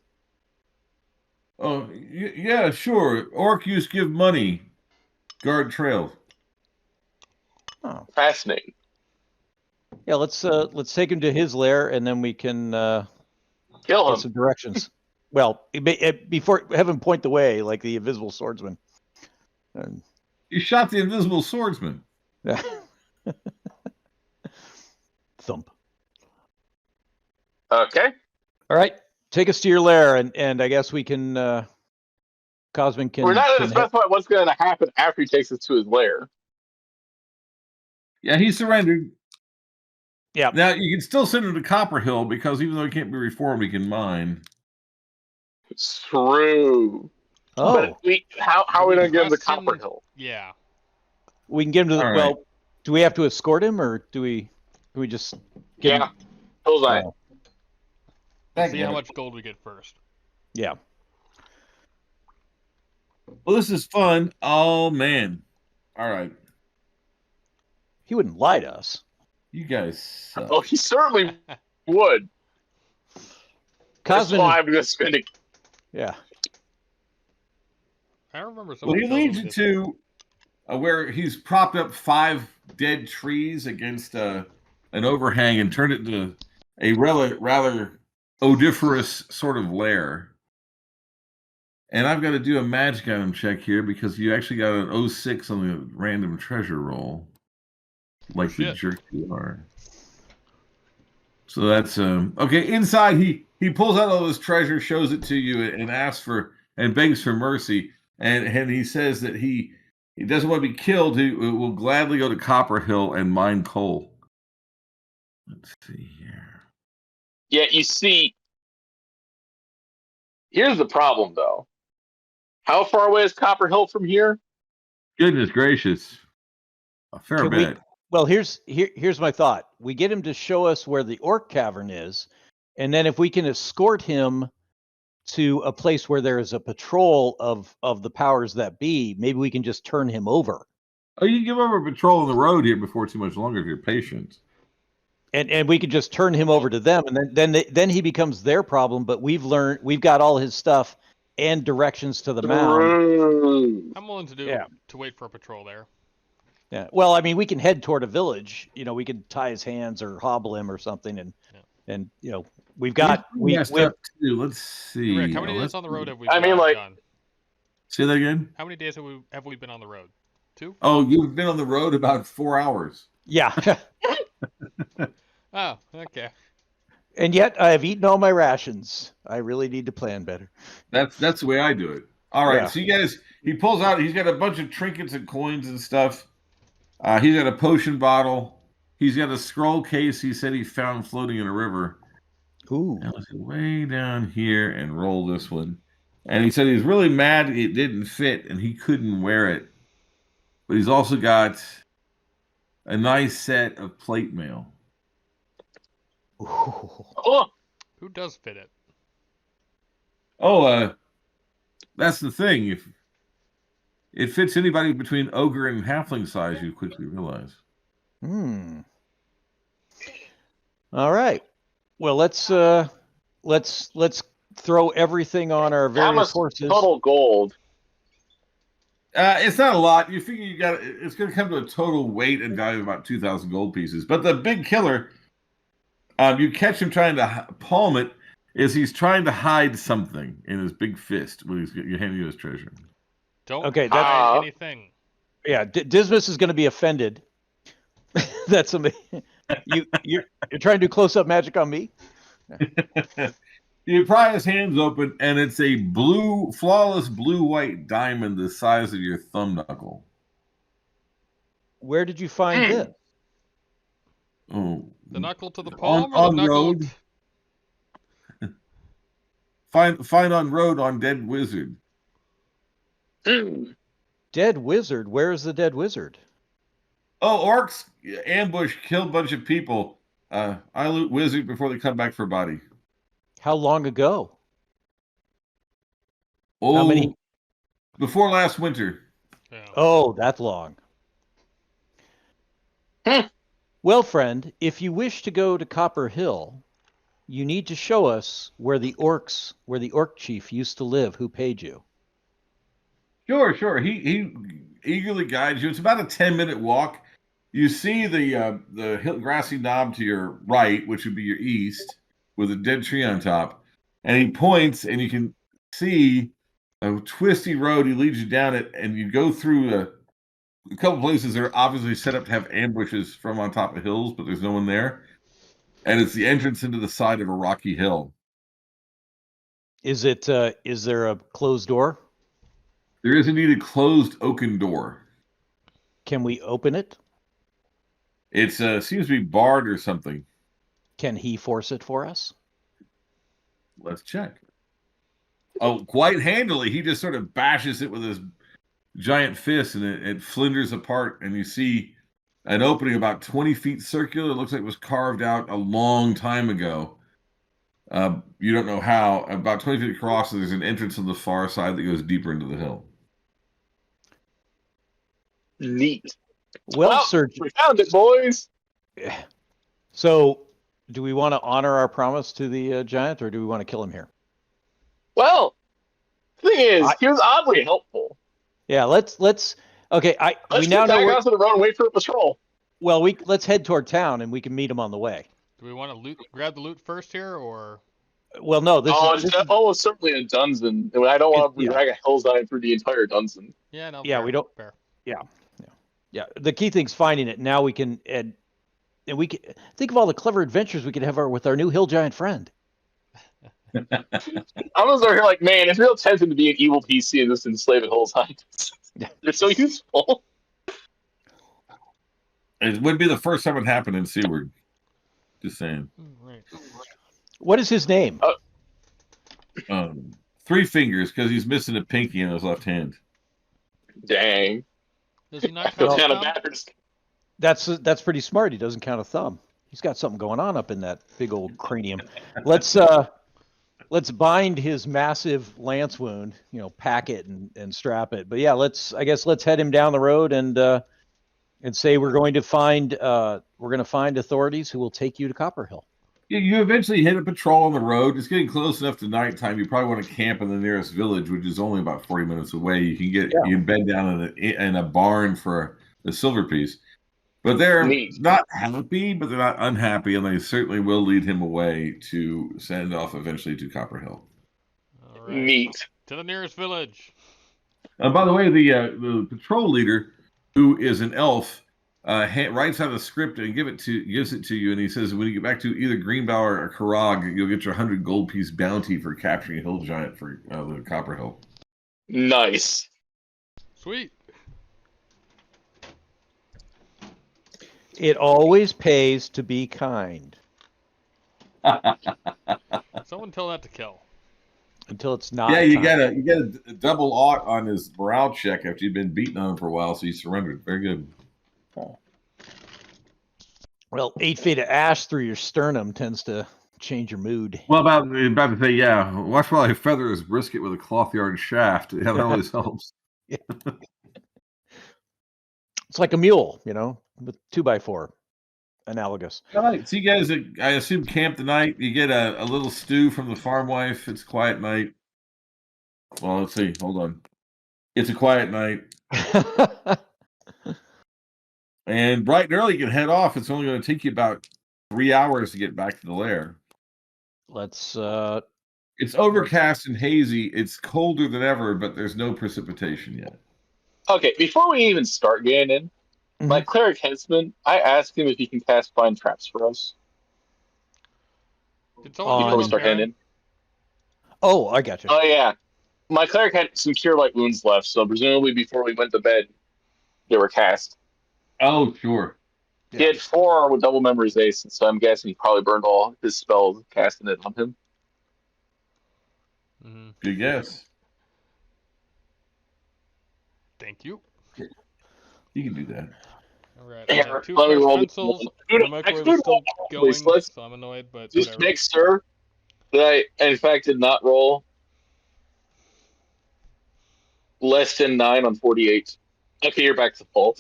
Oh, yeah, sure. Orc use give money. Guard trail. Oh. Fascinating. Yeah, let's take him to his lair, and then we can kill him. Get some directions. Well, before have him point the way, like the invisible swordsman. You shot the invisible swordsman. Yeah. Thump. Okay. All right. Take us to your lair, and I guess we can. Cosmin can. We're not going to specify what's going to happen after he takes us to his lair. Yeah, he surrendered. Yeah. Now you can still send him to Copper Hill because even though he can't be reformed, he can mine. True. Oh. But how are we going to get him to Copper Hill? Yeah. We can get him to. Right. Well, do we have to escort him, or do we just? Get him? Hill's eye. See how much gold we get first. Yeah. Well, this is fun. Oh man! All right. He wouldn't lie to us. You guys suck. Oh, he certainly would. Cosmin. I'm going to spend it. Yeah. I remember Well, he leads you to where he's propped up 5 dead trees against an overhang and turned it into a rather odoriferous sort of lair. And I've got to do a magic item check here because you actually got an 06 on the random treasure roll. Like the jerk you are. So that's okay. Inside, he pulls out all his treasure, shows it to you, and asks for and begs for mercy. And he says that he doesn't want to be killed. He will gladly go to Copper Hill and mine coal. Let's see here. Yeah, you see, here's the problem, though. How far away is Copper Hill from here? Goodness gracious, a fair bit. Well, here's my thought. We get him to show us where the orc cavern is, and then if we can escort him to a place where there is a patrol of the powers that be, maybe we can just turn him over. Oh, you can give over a patrol on the road here before too much longer if you're patient. And we could just turn him over to them, and then he becomes their problem. But we've got all his stuff and directions to the mound. I'm willing to to wait for a patrol there. Yeah. Well, I mean, we can head toward a village. We can tie his hands or hobble him or something, and we've got let's see. Rick, how many days on the road have we? Gone? Say that again. How many days have we been on the road? 2? Oh, you've been on the road about 4 hours. Yeah. Oh, okay. And yet I have eaten all my rations. I really need to plan better. That's the way I do it. All right. Yeah. So you guys, he pulls out. He's got a bunch of trinkets and coins and stuff. He's got a potion bottle. He's got a scroll case. He said he found floating in a river. Ooh. Now let's go way down here and roll this one. And he said he's really mad it didn't fit and he couldn't wear it. But he's also got a nice set of plate mail. Oh. Who does fit it? Oh, that's the thing. If it fits anybody between ogre and halfling size, you quickly realize. All right. Well, let's throw everything on our How various much horses. total gold? It's not a lot. You figure it's going to come to a total weight and value of about 2,000 gold pieces. But the big killer, you catch him trying to palm it, is he's trying to hide something in his big fist when you're handing you his treasure. Don't Okay, hide anything. Yeah, Dismas is going to be offended. That's amazing. You're trying to do close-up magic on me? You pry his hands open, and it's a flawless blue-white diamond the size of your thumb knuckle. Where did you find this? Oh, The knuckle to the palm or on the knuckle? road. Find on road on Dead Wizard. Dead Wizard? Where is the Dead Wizard? Oh, orcs ambush, kill a bunch of people. I loot wizard before they come back for body. How long ago? Oh, How many? Before last winter. Yeah. Oh, that long. Well, friend, if you wish to go to Copper Hill, you need to show us where the orc chief used to live who paid you. Sure. He eagerly guides you. It's about a 10-minute walk. You see the grassy knob to your right, which would be your east, with a dead tree on top. And he points, and you can see a twisty road. He leads you down it, and you go through a couple places that are obviously set up to have ambushes from on top of hills, but there's no one there. And it's the entrance into the side of a rocky hill. Is there a closed door? There is indeed a closed oaken door. Can we open it? It seems to be barred or something. Can he force it for us? Let's check. Oh, quite handily. He just sort of bashes it with his giant fist, and it flinders apart, and you see an opening about 20 feet circular. It looks like it was carved out a long time ago. You don't know how. About 20 feet across, there's an entrance on the far side that goes deeper into the hill. Neat. Well, sir, we found it, boys. So, do we want to honor our promise to the giant, or do we want to kill him here? Well, the thing is, he was oddly helpful. Yeah, let's. Okay, Let's get back onto the road and wait for a patrol. Well, let's head toward town, and we can meet him on the way. Do we want to grab the loot first here, or? Well, no. It's almost certainly a dungeon. I don't want to be dragging Hillside through the entire dungeon. Yeah, no. Yeah, fair, we don't. Fair. Yeah. The key thing's finding it. Now we can and we can think of all the clever adventures we could have with our new hill giant friend. I'm gonna start here like, man, it's real tempting to be an evil PC and just enslave at Hillside. They're so useful. It would be the first time it happened in Seaward. Just saying. Right. What is his name? Three fingers, because he's missing a pinky in his left hand. Dang. Does he not count Kind a of thumb? backwards. That's pretty smart. He doesn't count a thumb. He's got something going on up in that big old cranium. Let's bind his massive lance wound. Pack it and strap it. But yeah, let's head him down the road and say we're going to find authorities who will take you to Copper Hill. You eventually hit a patrol on the road. It's getting close enough to nighttime. You probably want to camp in the nearest village, which is only about 40 minutes away. You can bed down in a barn for a silver piece. But they're not happy, but they're not unhappy, and they certainly will lead him away to send off eventually to Copper Hill. All right. Neat. To the nearest village. By the way, the patrol leader, who is an elf, writes out a script and gives it to you, and he says when you get back to either Greenbower or Karag, you'll get your 100 gold piece bounty for capturing a hill giant for the Copper Hill. Nice. Sweet. It always pays to be kind. Someone tell that to Kel. Until it's not. Yeah, you kind. got a double aught on his morale check after you've been beaten on him for a while, so he surrendered. Very good. Well, 8 feet of ash through your sternum tends to change your mood. Well, about to say, yeah. Watch while I feather his brisket with a cloth yard shaft. Yeah, that always helps. Yeah. It's like a mule, with 2x4. analogous. All right. So you guys, I assume, camp tonight. You get a little stew from the farm wife. It's quiet night. Well, let's see. Hold on. It's a quiet night. And bright and early, you can head off. It's only going to take you about 3 hours to get back to the lair. Let's. It's overcast and hazy. It's colder than ever, but there's no precipitation yet. Okay, before we even start getting in, my cleric headsman, I asked him if he can cast find traps for us. Did someone Before we start Baron? heading in. Oh, I got you. Oh, yeah. My cleric had some cure light wounds left, so presumably before we went to bed, they were cast. Oh, sure. He had 4 with double memorization, so I'm guessing he probably burned all his spells casting it on him. Mm-hmm. Good guess. Thank you. You can do that. All right. Here, I have 2 let me fresh roll pencils. the- The microwave is still going, Let's so I'm annoyed, but just whatever. make sure that I, in fact, did not roll less than 9 on 48. Okay, you're back to full.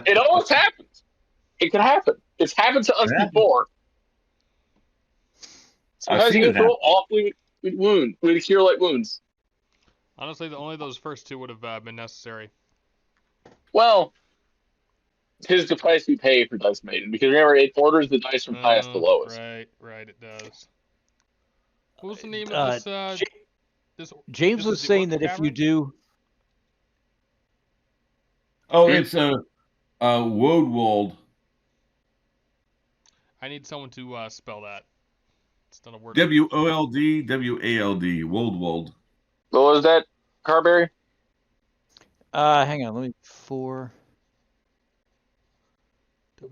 It almost happens. It can happen. It's happened to us before. Sometimes you can roll awfully with cure light wounds. Honestly, only those first 2 would have been necessary. Well, tis the price we pay for Dice Maiden, because remember, it orders the dice from highest to lowest. Right, it does. What was the name of this? James was saying that if you do. Oh, it's Woodwald. I need someone to spell that. It's not a word. WOLD WALD. Woldwald. What was that, Carberry? Hang on, let me 4.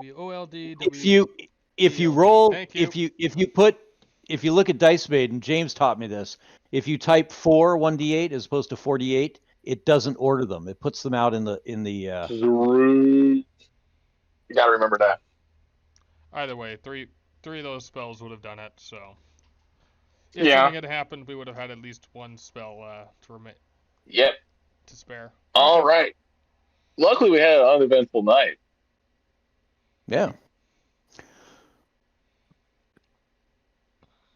WOLD. If you roll, if you look at Dice Maiden, James taught me this. If you type 4 1d8 as opposed to 48, it doesn't order them. It puts them out in the. You gotta remember that. Either way, three of those spells would have done it. So if something had happened, we would have had at least 1 spell to spare. All right. Luckily, we had an uneventful night. Yeah.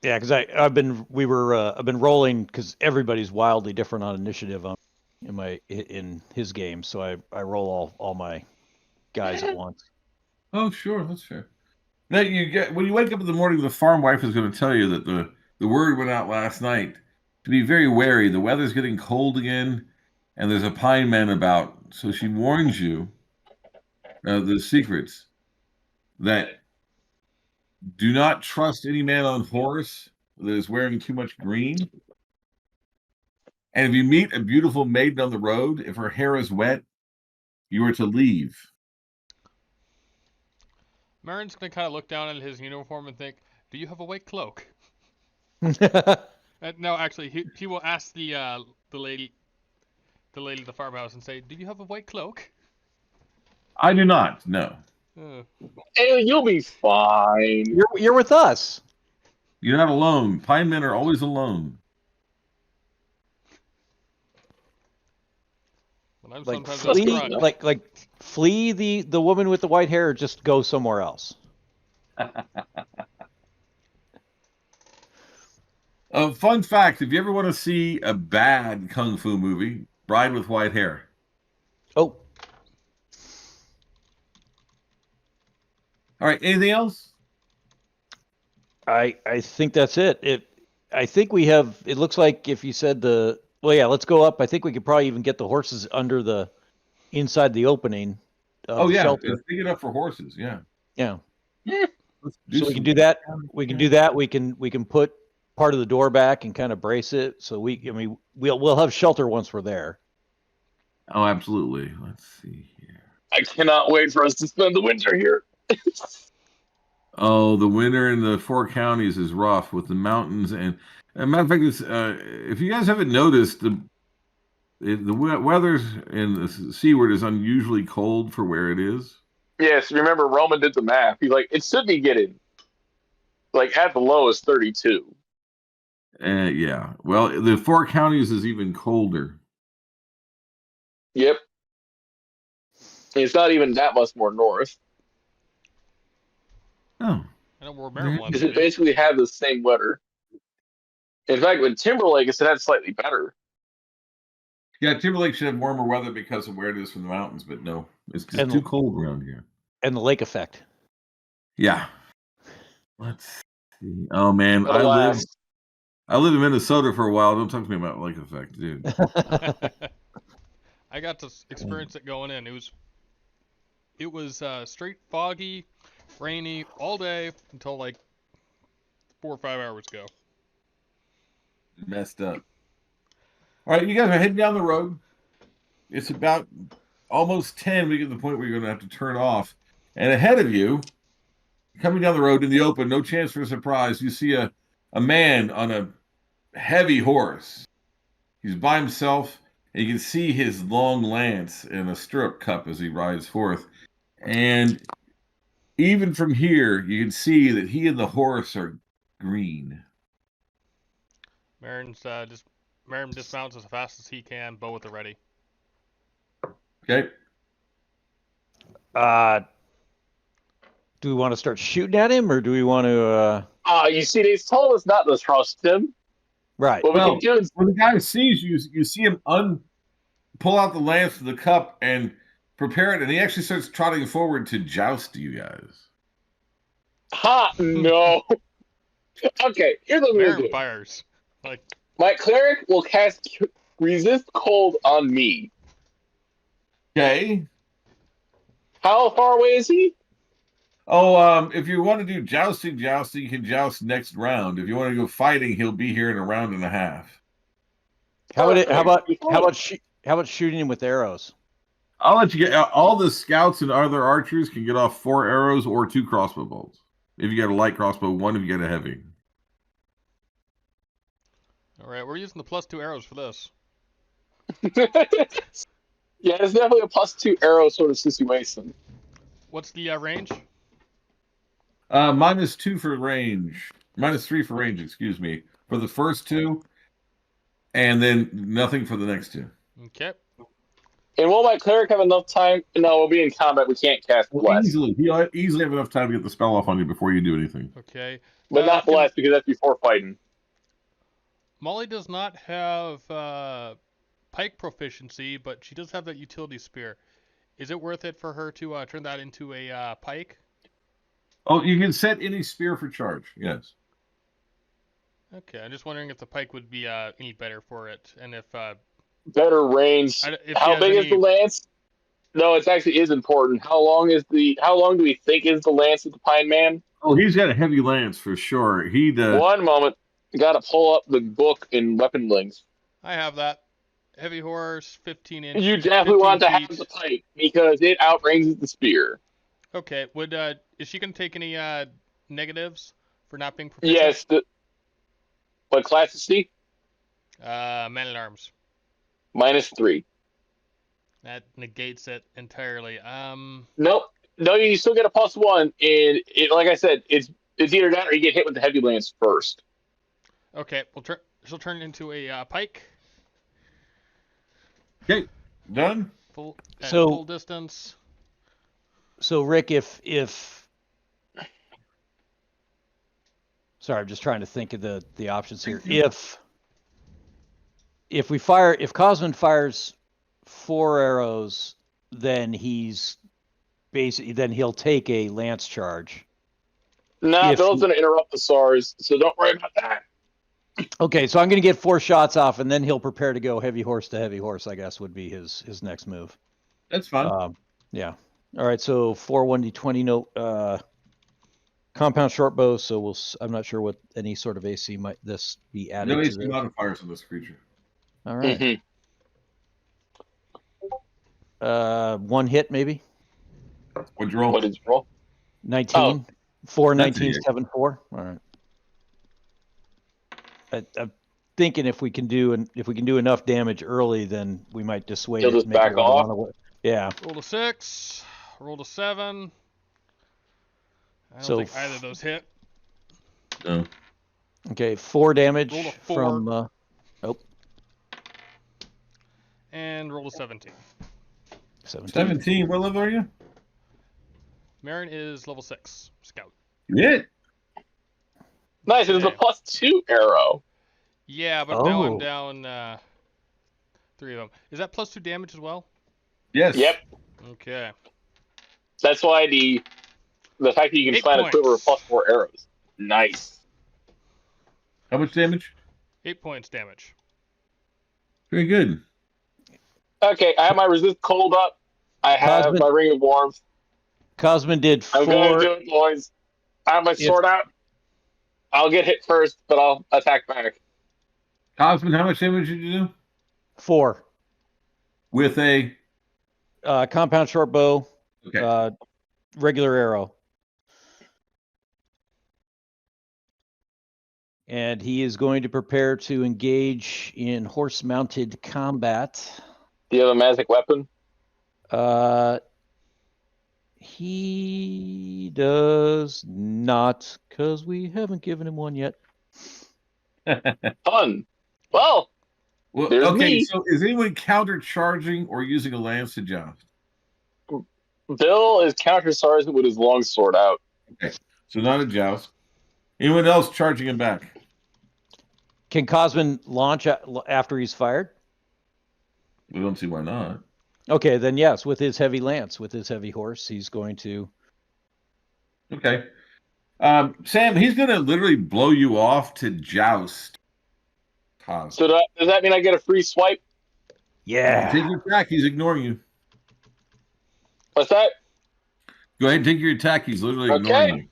Yeah, because I've been rolling because everybody's wildly different on initiative in his game, so I roll all my guys at once. Oh, sure, that's fair. Now when you wake up in the morning, the farm wife is going to tell you that the word went out last night to be very wary. The weather's getting cold again, and there's a pine man about. So she warns you the secrets that do not trust any man on horse that is wearing too much green. And if you meet a beautiful maiden on the road, if her hair is wet, you are to leave. Marin's gonna kind of look down at his uniform and think, "Do you have a white cloak?" No, actually, he will ask the lady at the farmhouse and say, "Do you have a white cloak?" I do not. No. Hey, you'll be fine. You're with us. You're not alone. Pine men are always alone. Well, I'm like sometimes flee the woman with the white hair, or just go somewhere else. Fun fact: if you ever want to see a bad kung fu movie, Bride with White Hair. Oh. All right. Anything else? I think that's it. I think we have. It looks like if you said let's go up. I think we could probably even get the horses inside the opening. Shelter. It's big enough for horses. Yeah. Yeah. So we can do that. We can do that. We can put part of the door back and kind of brace it. So we'll have shelter once we're there. Oh, absolutely. Let's see here. I cannot wait for us to spend the winter here. Oh, the winter in the 4 counties is rough with the mountains. And as a matter of fact, if you guys haven't noticed, the weather in the Seaward is unusually cold for where it is. Yes, remember Roman did the math. He's like, it should be getting at the lowest 32. Yeah. Well, the 4 counties is even colder. Yep. It's not even that much more north. Oh. I know where Marin wants Because to it be. basically had the same weather. In fact, with Timberlake, it had slightly better. Yeah, Timberlake should have warmer weather because of where it is from the mountains, but no, it's just too cold around here. And the lake effect. Yeah. Let's see. Oh man, But alas, I lived in Minnesota for a while. Don't talk to me about lake effect, dude. I got to experience it going in. It was straight foggy, rainy all day until like 4 or 5 hours ago. Messed up. All right, you guys are heading down the road. It's about almost 10. We get to the point where you're going to have to turn off. And ahead of you, coming down the road in the open, no chance for a surprise, you see a man on a heavy horse. He's by himself, and you can see his long lance and a stirrup cup as he rides forth. And even from here, you can see that he and the horse are green. Marin dismounts as fast as he can, bow at the ready. Okay. Do we want to start shooting at him, or do we want to? you see, they told us not to trust him. Right. What we can do is, when the guy sees you, you see him pull out the lance from the cup and prepare it, and he actually starts trotting forward to joust you guys. no. Okay, here's what we're Marin doing. fires. Like, my cleric will cast resist cold on me. Okay. How far away is he? Oh, if you want to do jousting, you can joust next round. If you want to go fighting, he'll be here in a round and a half. How about shooting him with arrows? I'll let you get all the scouts and other archers can get off 4 arrows or 2 crossbow bolts. If you got a light crossbow, 1 if you got a heavy. all right, we're using the +2 arrows for this. Yeah, it's definitely a +2 arrow sort of situation. What's the range? -2 for range. -3 for range, excuse me. For the first 2, and then nothing for the next 2. Okay. And will my cleric have enough time? No, we'll be in combat. We can't cast bless. Easily. He'll easily have enough time to get the spell off on you before you do anything. Okay. But not bless, because that's before fighting. Molly does not have pike proficiency, but she does have that utility spear. Is it worth it for her to turn that into a pike? Oh, you can set any spear for charge, yes. Okay, I'm just wondering if the pike would be any better for it, and if better range. How big is the lance? No, it actually is important. How long do we think is the lance of the Pine Man? Oh, he's got a heavy lance for sure. He does. One moment. Got to pull up the book in weapon links. I have that. Heavy horse, 15 inch. You definitely want to have the pike because it outranges the spear. Okay. Is she gonna take any negatives for not being proficient? Yes. What class is she? Man at arms. -3. That negates it entirely. Nope. No, you still get a +1, and it, like I said, it's either that or you get hit with the heavy lance first. Okay, she'll turn into a pike. Okay, done. Full distance. So Rick, if sorry, I'm just trying to think of the options here. If Cosman fires 4 arrows, then he'll take a lance charge. Nah, Bill's going to interrupt the SARS, so don't worry about that. Okay, so I'm going to get 4 shots off, and then he'll prepare to go heavy horse to heavy horse, I guess, would be his next move. That's fine. Yeah. All right, so 4 1d20, no compound short bow, so I'm not sure what any sort of AC might this be added No to AC this. modifiers on this creature. All right. 1 hit, maybe? What'd you roll? What did you roll? 19. 4, 19, That's 7, 4. All right. I'm thinking if we can do enough damage early, then we might dissuade He'll it. just make back it off? Yeah. Roll a 6. Roll a 7. I don't think either of those hit. No. Okay, 4 damage Roll a 4. from. And roll a 17. 17. What level are you? Marin is level 6 scout. You hit. Nice. It was a +2 arrow. Yeah, but now I'm down 3 of them. Is that +2 damage as well? Yes. Yep. Okay. That's why the fact that you can 8 plant a quiver of points. +4 arrows. Nice. How much damage? 8 points damage. Very good. Okay, I have my resist cold up. I have my ring of warmth. Cosmin did 4. I'm going to do it, boys. I have my sword out. I'll get hit first, but I'll attack back. Cosmin, how much damage did you do? 4. With a compound short bow. Okay. Regular arrow. And he is going to prepare to engage in horse-mounted combat. Do you have a magic weapon? He does not, because we haven't given him one yet. Fun. Well, there's okay. me. So, is anyone counter-charging or using a lance to joust? Bill is counter-charging with his long sword out. Okay, so not a joust. Anyone else charging him back? Can Cosmin launch after he's fired? We don't see why not. Okay, then yes, with his heavy lance, with his heavy horse, he's going to. Okay. Sam, he's going to literally blow you off to joust. Cosmin. So does that mean I get a free swipe? Yeah. Take your attack. He's ignoring you. What's that? Go ahead and take your attack. He's literally ignoring you.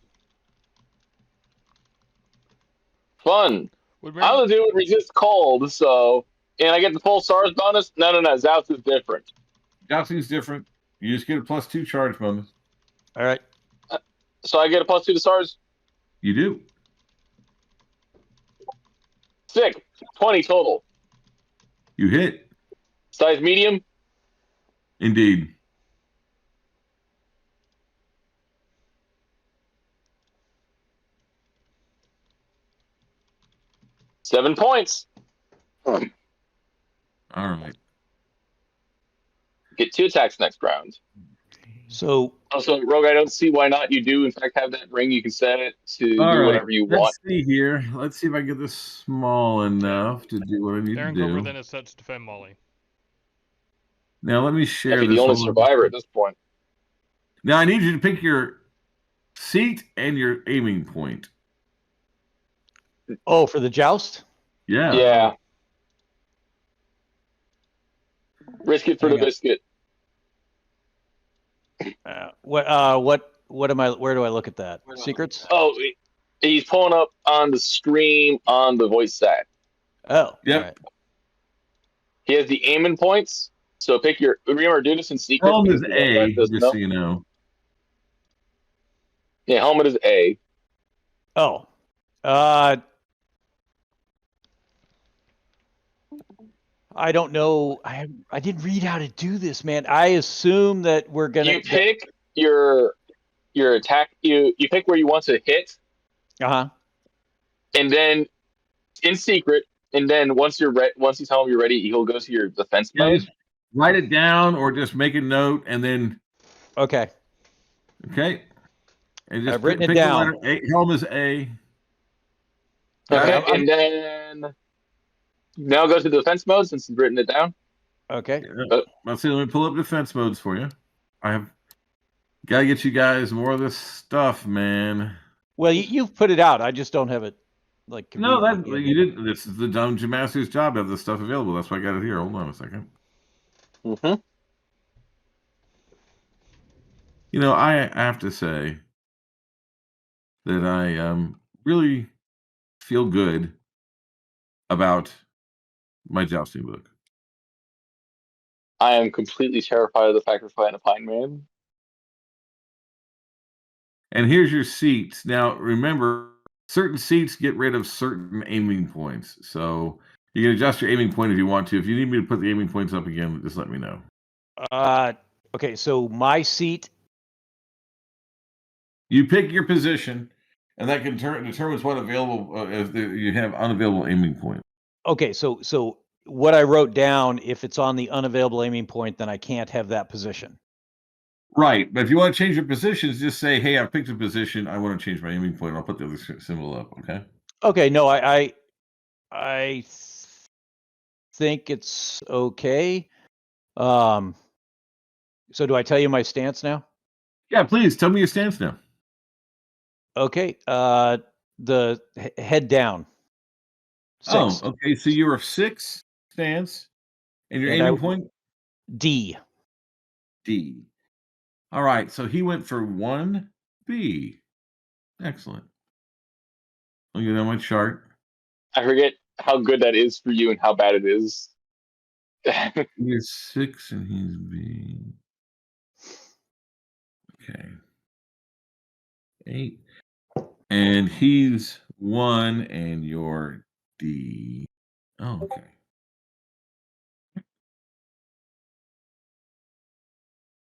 Fun. I'm going to do it resist cold, so... And I get the full SARS bonus? No. Zoust is different. Jousting's different. You just get a +2 charge bonus. All right. So I get a +2 to SARS? You do. Sick. 20 total. You hit. Size medium? Indeed. $7 points. All right. Get 2 attacks next round. So also, Rogue, I don't see why not. You do, in fact, have that ring. You can set it to do whatever you want. Let's see here. Let's see if I can get this small enough to do what I need to do. Aaron then is set to defend Molly. Now let me share this. The only survivor at this point. Now I need you to pick your seat and your aiming point. Oh, for the joust? Yeah. Yeah. Risk it for the biscuit. What am I? Where do I look at that? Secrets? Oh, he's pulling up on the stream on the voice chat. Oh, yep. Right. He has the aiming points. So pick your. Remember, do this in secret. Helmet is A, just so you know. Yeah, helmet is A. Oh, I don't know. I didn't read how to do this, man. I assume that we're gonna. You pick your attack. You pick where you want to hit. And then in secret, and then once you tell him you're ready, he'll go to your defense mode. Write it down or just make a note and then. Okay. Okay. And just I've written it down. Helm is A. Okay, and then now go to defense mode since you've written it down. Okay. Let's see. Let me pull up defense modes for you. I have got to get you guys more of this stuff, man. Well, you've put it out. I just don't have it. No, that you didn't. This is the Dungeon Master's job to have this stuff available. That's why I got it here. Hold on a second. Mm-hmm. You know, I have to say that I really feel good about my jousting book. I am completely terrified of the fact we're fighting a pine man. And here's your seats. Now, remember, certain seats get rid of certain aiming points. So you can adjust your aiming point if you want to. If you need me to put the aiming points up again, just let me know. Okay, so my seat. You pick your position, and that can determines what available if you have unavailable aiming point. Okay, so what I wrote down, if it's on the unavailable aiming point, then I can't have that position. Right, but if you want to change your positions, just say, "Hey, I've picked a position. I want to change my aiming point. I'll put the other symbol up." Okay. Okay. No, I think it's okay. So do I tell you my stance now? Yeah, please tell me your stance now. Okay. The head down. 6. Oh, okay. So you're a 6 stance, and your And aiming point D. D. All right. So he went for 1B. Excellent. Look at my chart. I forget how good that is for you and how bad it is. He's 6 and he's B. Okay. 8. And he's 1 and you're D. Oh, okay.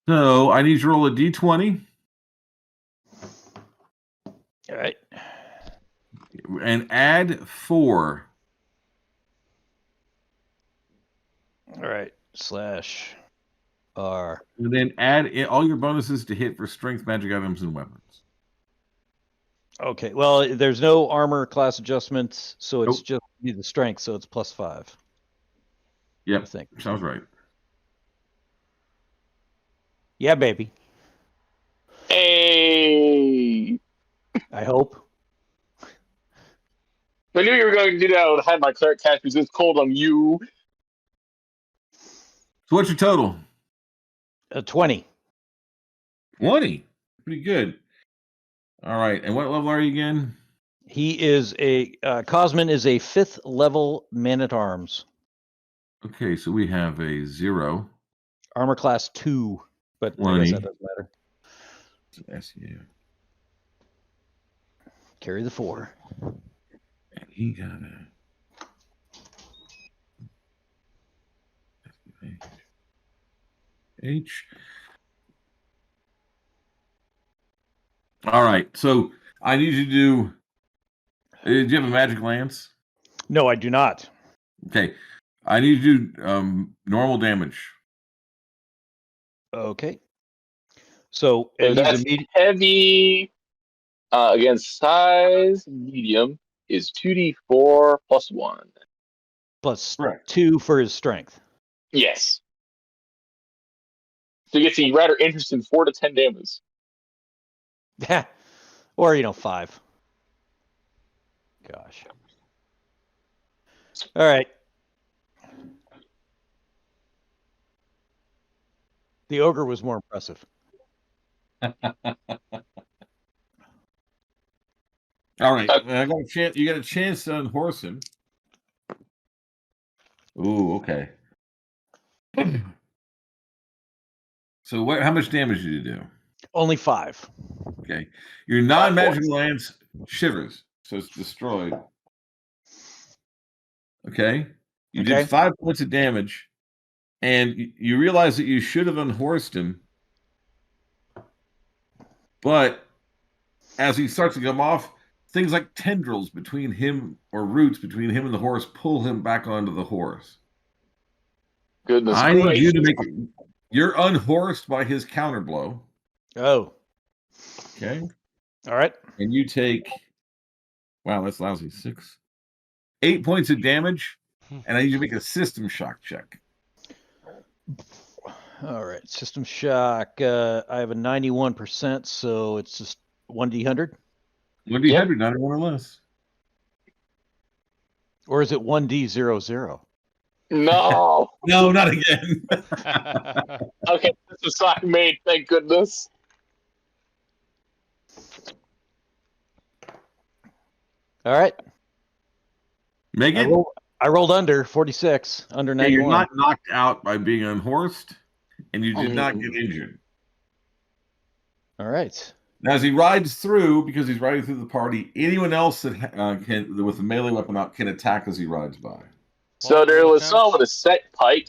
So I need you to roll a D20 All right. and add 4. All right. /R. And then add all your bonuses to hit for strength, magic items, and weapons. Okay. Well, there's no armor class adjustments, so it's Nope. just the strength, so it's +5. Yep. I think. Sounds right. Yeah, baby. Hey! I hope. I knew you were going to do that. I would have had my cleric cast resist cold on you. So what's your total? 20. 20. Pretty good. All right. And what level are you again? He is Cosmin is a 5th level man-at-arms. Okay, so we have a 0. Armor class 2, but I guess that doesn't matter. SU. Carry the 4. And he got a H. All right. So I need you to do. Do you have a magic lance? No, I do not. Okay. I need you to do normal damage. Okay. So If that's heavy against size, medium is 2d4 plus 1. Plus Correct. 2 for his strength. Yes. So you get to rather interesting 4 to 10 damage. Or, 5. Gosh. All right. The ogre was more impressive. All right. I got a chance. You got a chance to unhorse him. Ooh, okay. So how much damage did you do? Only 5. Okay. Your non-magical lance shivers, so it's destroyed. Okay. You did 5 points of damage, and you realize that you should have unhorsed him, but as he starts to come off, things like tendrils between him or roots between him and the horse pull him back onto the horse. Goodness I gracious. need you to make it. You're unhorsed by his counterblow. Oh. Okay. All right. And you take, wow, that's lousy. 8 points of damage, and I need you to make a system shock check. All right. System shock. I have a 91%, so it's just 1d100. 1d100, not one or less. Or is it 1d00? No. No, not again. Okay, this is not made, thank goodness. All right. Megan? I rolled under 46, under 91. You're not knocked out by being unhorsed, and you did not get injured. All right. Now, as he rides through, because he's riding through the party, anyone else that can, with a melee weapon out, can attack as he rides by. So there was someone with a set pike.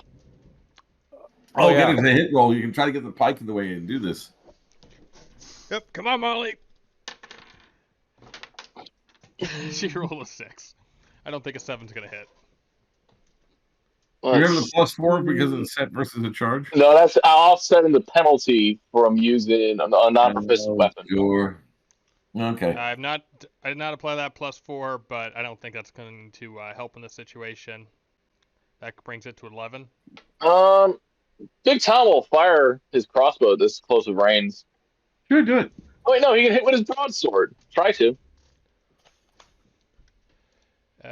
Oh, yeah. Get into the hit roll. You can try to get the pike in the way and do this. Yep. Come on, Molly. She rolled a 6. I don't think a 7's gonna hit. Remember the +4 because of the set versus the charge? No, that's offsetting the penalty from using a non-proficient weapon. Sure. Okay. I did not apply that +4, but I don't think that's going to help in this situation. That brings it to 11. Big Tom will fire his crossbow this close with range. Sure, do it. Oh wait, no, he can hit with his broadsword. Try to.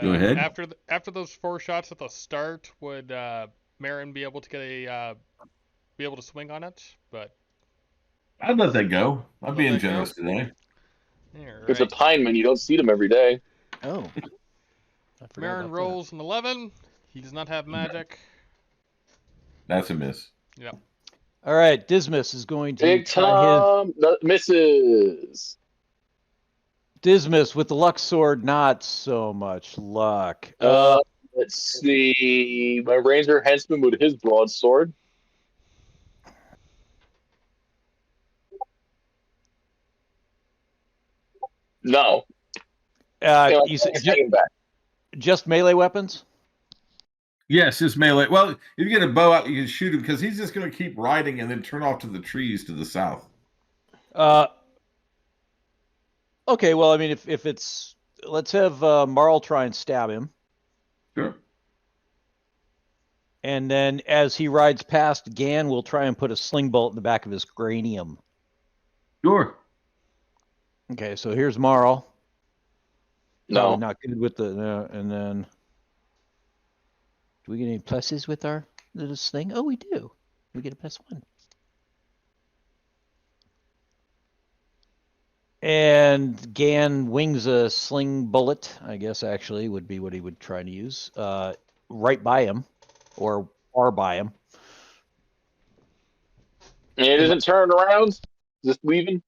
Go ahead. After those 4 shots at the start, would Marin be able to get be able to swing on it? But I'd let that go. I'm being generous today. It's a Pineman. You don't see them every day. Oh. Marin rolls an 11. He does not have magic. That's a miss. Yep. All right, Dismas is going to Big Tom misses. Dismas with the luck sword, not so much luck. Let's see. My ranger henchman with his broadsword. No. You said just melee weapons? Yes, just melee. Well, if you get a bow out, you can shoot him because he's just going to keep riding and then turn off to the trees to the south. Okay, well, I mean, if it's... Let's have Marl try and stab him. Sure. And then as he rides past, Gan will try and put a sling bolt in the back of his cranium. Sure. Okay, so here's Marl. No. Not good with the... and then... Do we get any pluses with our little sling? Oh, we do. We get a +1. And Gan wings a sling bullet, I guess actually would be what he would try to use, right by him, or far by him. And it isn't turned around? Just leaving?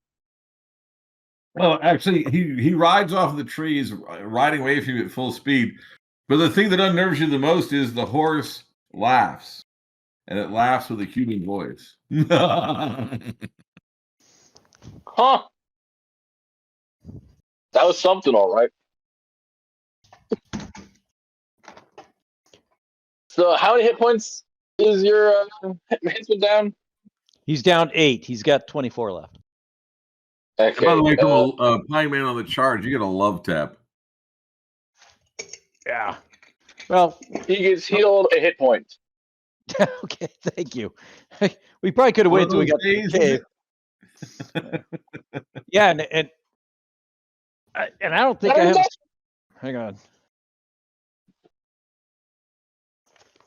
Well, actually, he rides off the trees, riding away from you at full speed. But the thing that unnerves you the most is the horse laughs. And it laughs with a human voice. Huh. That was something, all right. So how many hit points is your henchman down? He's down 8. He's got 24 left. Okay. By the way, from a Pine Man on the charge, you get a love tap. Yeah. Well, he gets healed a hit point. Okay, thank you. We probably could have waited till we got to the cave. Yeah, and I don't think I have. Hang on.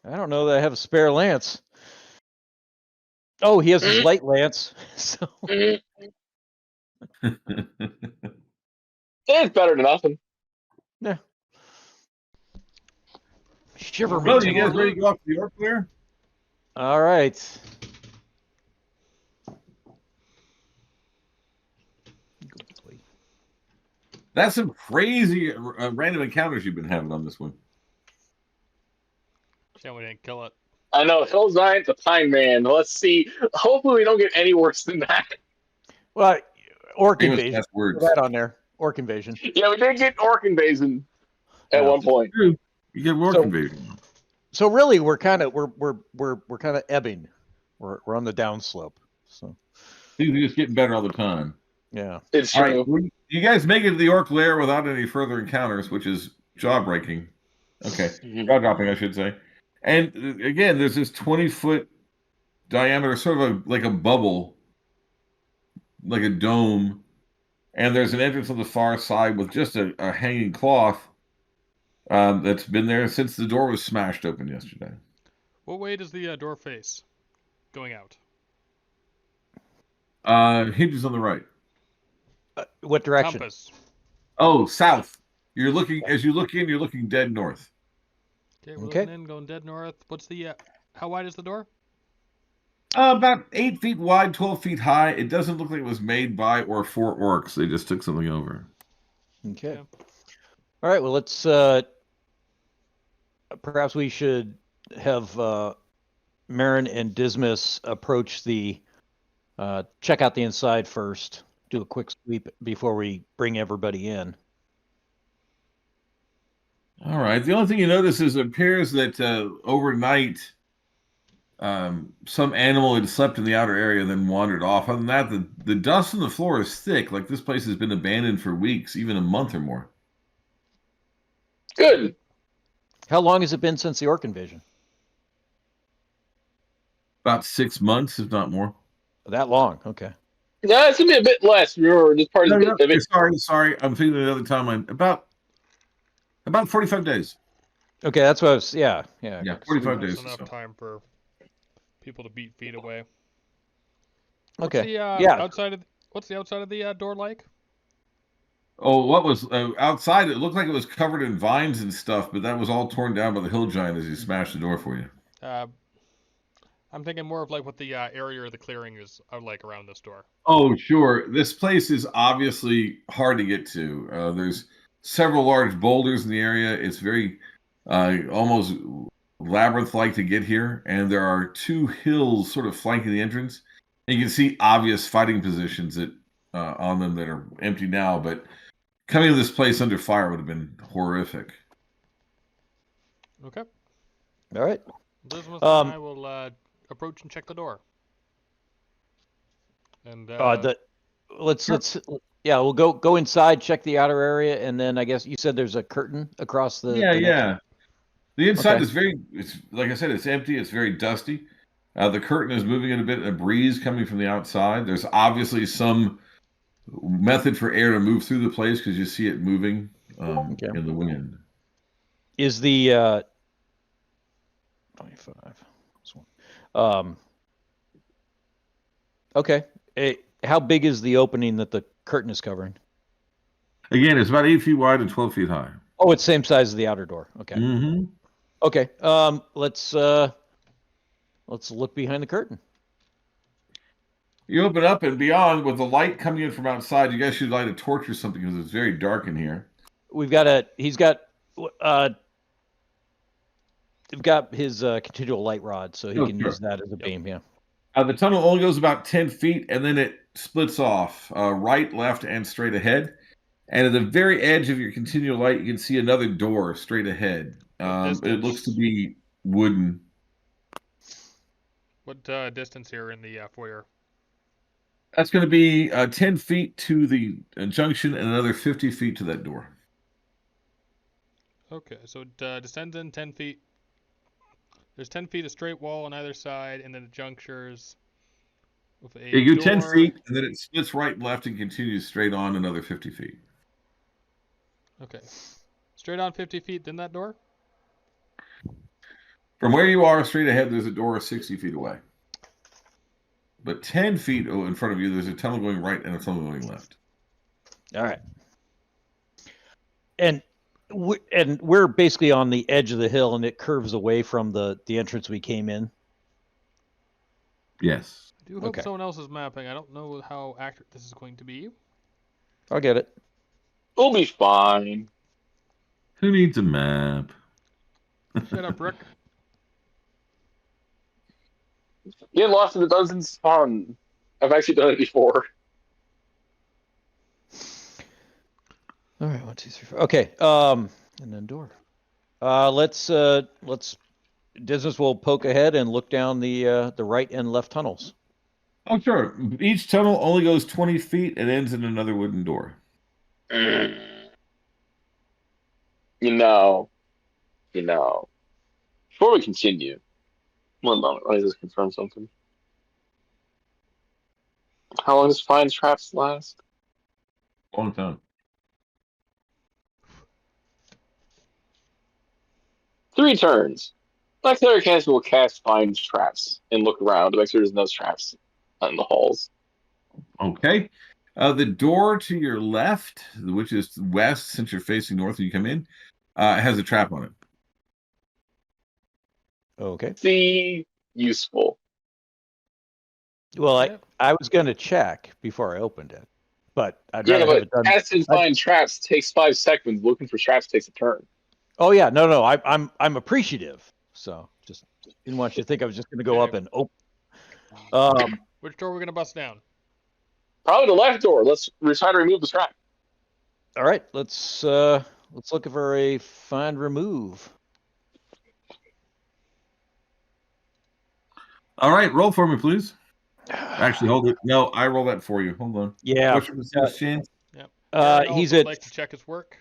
I don't know that I have a spare lance. Oh, he has his light lance. So it's better than nothing. Yeah. Shiver me. Well, you guys ready to go off the orc clear? All right. That's some crazy random encounters you've been having on this one. Yeah, we didn't kill it. I know. Hill Giant, the Pine Man. Let's see. Hopefully we don't get any worse than that. Well, orc invasion. Put that on there. Orc invasion. Yeah, we did get orc invasion at one point. You get orc invasion. So really, we're kind of ebbing. We're on the downslope. So things are just getting better all the time. Yeah, it's true. Right, you guys make it to the orc lair without any further encounters, which is jaw breaking. Okay, jaw dropping, I should say. And again, there's this 20-foot diameter, sort of like a bubble, like a dome, and there's an entrance on the far side with just a hanging cloth that's been there since the door was smashed open yesterday. What way does the door face going out? Hinges on the right. What direction? Compass. Oh, south. You're looking as you look in. You're looking dead north. Okay, we're looking in, going dead north. What's the? How wide is the door? About 8 feet wide, 12 feet high. It doesn't look like it was made by or for orcs. They just took something over. Okay. Yeah. All right. Well, let's. Perhaps we should have Marin and Dismas approach the. Check out the inside first. Do a quick sweep before we bring everybody in. All right. The only thing you notice is it appears that overnight, some animal had slept in the outer area and then wandered off. Other than that, the dust on the floor is thick. Like this place has been abandoned for weeks, even a month or more. Good. How long has it been since the orc invasion? About 6 months, if not more. That long? Okay. Yeah, it's gonna be a bit less. Remember, this part is No, a bit. sorry. I'm thinking another time. About 45 days. Okay, that's what I was. Yeah. 45 That's days. enough So. time for people to beat feet away. Okay. What's the outside of the door like? Oh, what was outside? It looked like it was covered in vines and stuff, but that was all torn down by the hill giant as he smashed the door for you. I'm thinking more of like what the area of the clearing is like around this door. Oh, sure. This place is obviously hard to get to. There's several large boulders in the area. It's very almost labyrinth-like to get here, and there are 2 hills sort of flanking the entrance. And you can see obvious fighting positions that on them that are empty now, but coming to this place under fire would have been horrific. Okay. All right. Elizabeth and I will approach and check the door. And we'll go inside, check the outer area, and then I guess you said there's a curtain across the. Yeah. The inside is it's like I said, it's empty. It's very dusty. The curtain is moving in a bit, a breeze coming from the outside. There's obviously some method for air to move through the place because you see it moving in the wind. Is the 25? This one. Okay. How big is the opening that the curtain is covering? Again, it's about 8 feet wide and 12 feet high. Oh, it's same size as the outer door. Okay. Mm-hmm. Okay. Let's look behind the curtain. You open up and beyond with the light coming in from outside. You guys should light a torch or something because it's very dark in here. We've got his continual light rod, so he can use that as a beam. Yeah. The tunnel only goes about 10 feet, and then it splits off right, left, and straight ahead. And at the very edge of your continual light, you can see another door straight ahead. It looks to be wooden. What distance here in the foyer? That's going to be 10 feet to the junction and another 50 feet to that door. Okay, so it descends in 10 feet. There's 10 feet of straight wall on either side, and then it junctures with a You go door. 10 feet, and then it splits right and left and continues straight on another 50 feet. Okay. Straight on 50 feet, then that door? From where you are, straight ahead, there's a door 60 feet away. But 10 feet in front of you, there's a tunnel going right and a tunnel going left. All right. And we're basically on the edge of the hill, and it curves away from the entrance we came in. Yes. I do hope someone else is mapping. I don't know how accurate this is going to be. I'll get it. We'll be fine. Who needs a map? Shut up, Rick. Getting lost in the dungeon's fun. I've actually done it before. All right, 1, 2, 3, 4. Okay, and then door. Let's Dismas will poke ahead and look down the right and left tunnels. Oh, sure. Each tunnel only goes 20 feet and ends in another wooden door. You know. Before we continue, one moment, let me just confirm something. How long does Find Traps last? Long time. 3 turns. Black Cleric Caster will cast Find Traps and look around to make sure there's no traps in the halls. Okay. The door to your left, which is west, since you're facing north when you come in, has a trap on it. Okay. See, useful. Well, I was going to check before I opened it, but I'd rather have it done. Casting Find Traps takes 5 seconds. Looking for traps takes a turn. Oh yeah, no, I'm appreciative. So just didn't want you to think I was just going to go up and open. Which door are we going to bust down? Probably the left door. Let's try to remove the trap. All right, let's Let's look for a find remove. All right, roll for me, please. Actually, hold it. No, I roll that for you. Hold on. Yeah. What's your percentage chance? Yep. He's would at like to check his work.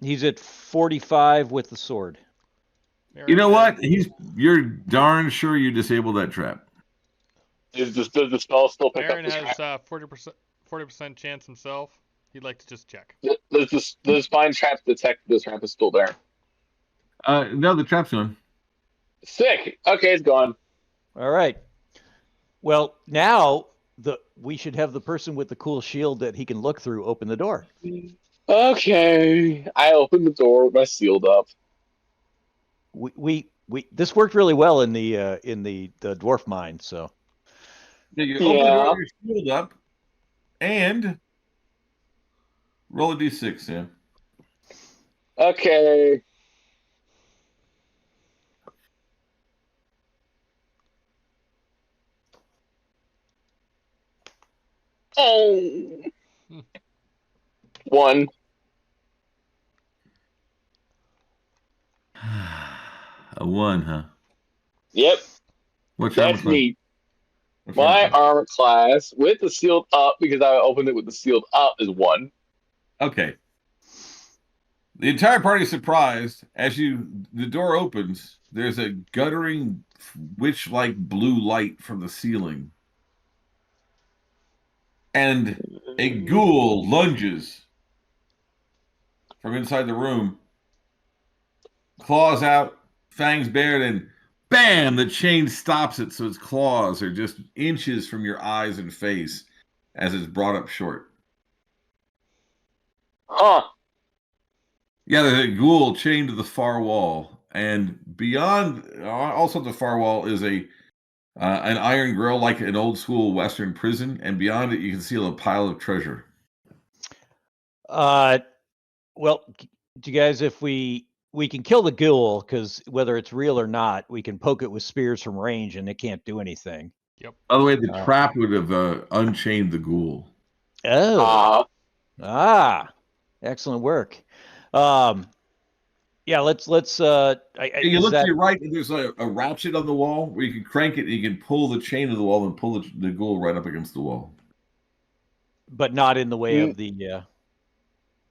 He's at 45 with the sword. You know what? You're darn sure you disabled that trap. Does the spell still pick Aaron up the has trap? 40% chance himself. He'd like to just check. Does find trap detect the trap is still there? No, the trap's gone. Sick. Okay, it's gone. All right. Well, now we should have the person with the cool shield that he can look through open the door. Okay. I opened the door with my sealed up. We this worked really well in the dwarf mine, so. Yeah, you open the door, your shield up, and roll a d6, Sam. Okay. Oh. 1. A 1, huh? Yep. What's your armor That's class? neat. My armor class with the sealed up, because I opened it with the sealed up, is 1. Okay. The entire party is surprised as the door opens. There's a guttering witch-like blue light from the ceiling, and a ghoul lunges from inside the room, claws out, fangs bared, and bam! The chain stops it, so its claws are just inches from your eyes and face as it's brought up short. Huh. Yeah, there's a ghoul chained to the far wall, and beyond, also at the far wall, is an iron grill like an old school Western prison, and beyond it, you can see a pile of treasure. Well, do you guys, if we can kill the ghoul, because whether it's real or not, we can poke it with spears from range, and it can't do anything. Yep. By the way, the trap would have unchained the ghoul. Oh. Excellent work. Yeah, let's you look to your right, and there's a ratchet on the wall where you can crank it, and you can pull the chain of the wall and pull the ghoul right up against the wall. But not in the way of the. Yeah,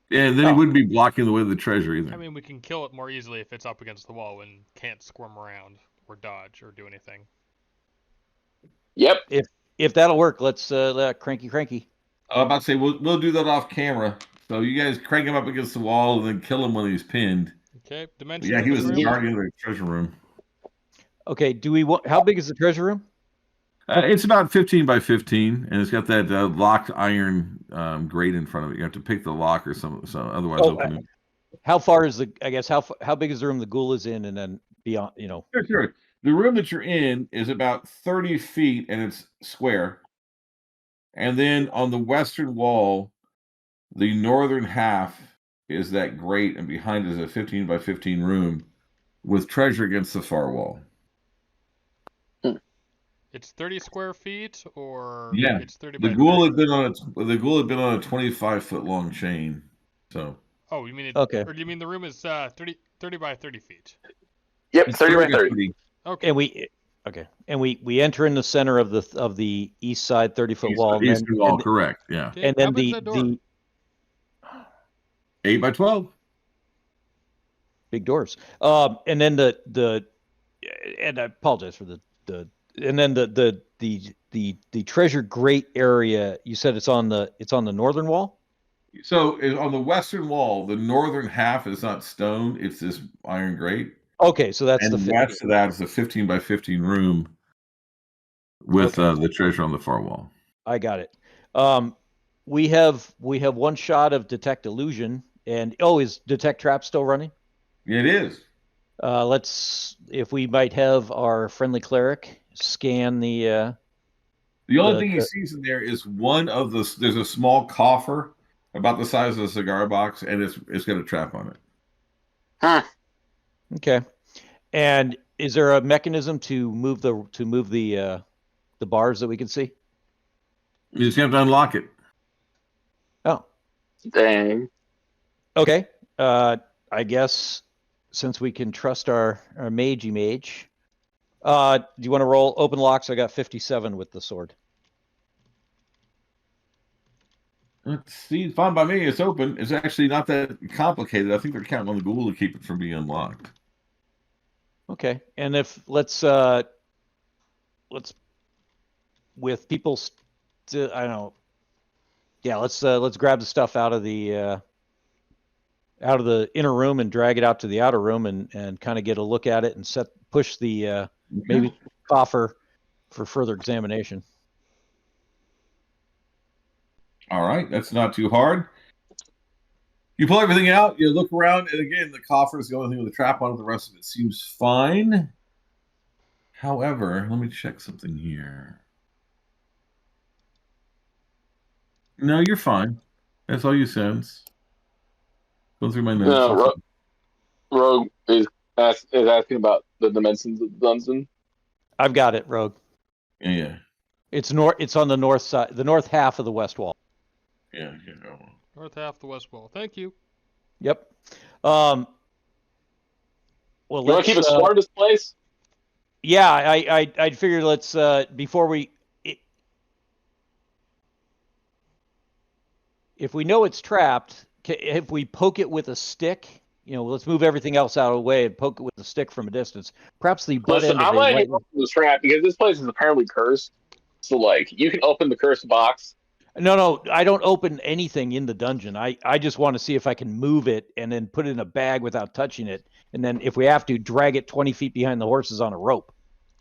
and then he wouldn't be blocking the way of the treasure either. I mean, we can kill it more easily if it's up against the wall and can't squirm around or dodge or do anything. Yep. If that'll work, let's cranky. I'm about to say we'll do that off camera. So you guys crank him up against the wall and then kill him when he's pinned. Okay, dimension. Yeah, he was guarding the treasure room. Okay, how big is the treasure room? It's about 15 by 15, and it's got that locked iron grate in front of it. You have to pick the lock or some otherwise open it. How far is how big is the room the ghoul is in, and then beyond? Sure. The room that you're in is about 30 feet, and it's square. And then on the western wall, the northern half is that grate, and behind it is a 15 by 15 room with treasure against the far wall. It's 30 square feet, or it's 30 the by ghoul 30? The ghoul had been on a 25-foot long chain. So. Oh, you mean okay? Or do you mean the room is 30 by 30 feet? Yep, it's 30 by 30. Okay. And we enter in the center of the east side 30-foot wall. Eastern wall, correct? Yeah. Okay, and then the 8 by 12. Big doors. And then and I apologize for and then the treasure grate area. You said it's on the northern wall. So on the western wall, the northern half is not stone; it's this iron grate. Okay, so that's and the west of that is a 15 by 15 room with the treasure on the far wall. I got it. We have one shot of detect illusion, and is detect trap still running? It is. If we might have our friendly cleric scan the. The only thing he sees in there is there's a small coffer about the size of a cigar box, and it's got a trap on it. Huh. Okay. And is there a mechanism to move the bars that we can see? You just have to unlock it. Oh. Dang. Okay. I guess since we can trust our magey mage, do you want to roll open locks? I got 57 with the sword. Let's see. Fine by me. It's open. It's actually not that complicated. I think they're counting on the ghoul to keep it from being unlocked. Okay, and if let's with people, I don't know. Yeah, let's grab the stuff out of the inner room and drag it out to the outer room and kind of get a look at it and push the maybe coffer for further examination. All right, that's not too hard. You pull everything out, you look around, and again, the coffer is the only thing with a trap on it. The rest of it seems fine. However, let me check something here. No, you're fine. That's all you sense. Go through my notes. No, Rogue is asking about the dimensions of the dungeon. I've got it, Rogue. Yeah. It's on the north side, the north half of the west wall. Yeah. North half the west wall. Thank you. Yep. Well, you want to keep it smart, this place? Yeah, I'd figure let's before we. If we know it's trapped, if we poke it with a stick, let's move everything else out of the way and poke it with a stick from a distance. Perhaps the butt end. I'm letting you open the trap because this place is apparently cursed. So, you can open the cursed box. No, I don't open anything in the dungeon. I just want to see if I can move it and then put it in a bag without touching it, and then if we have to, drag it 20 feet behind the horses on a rope.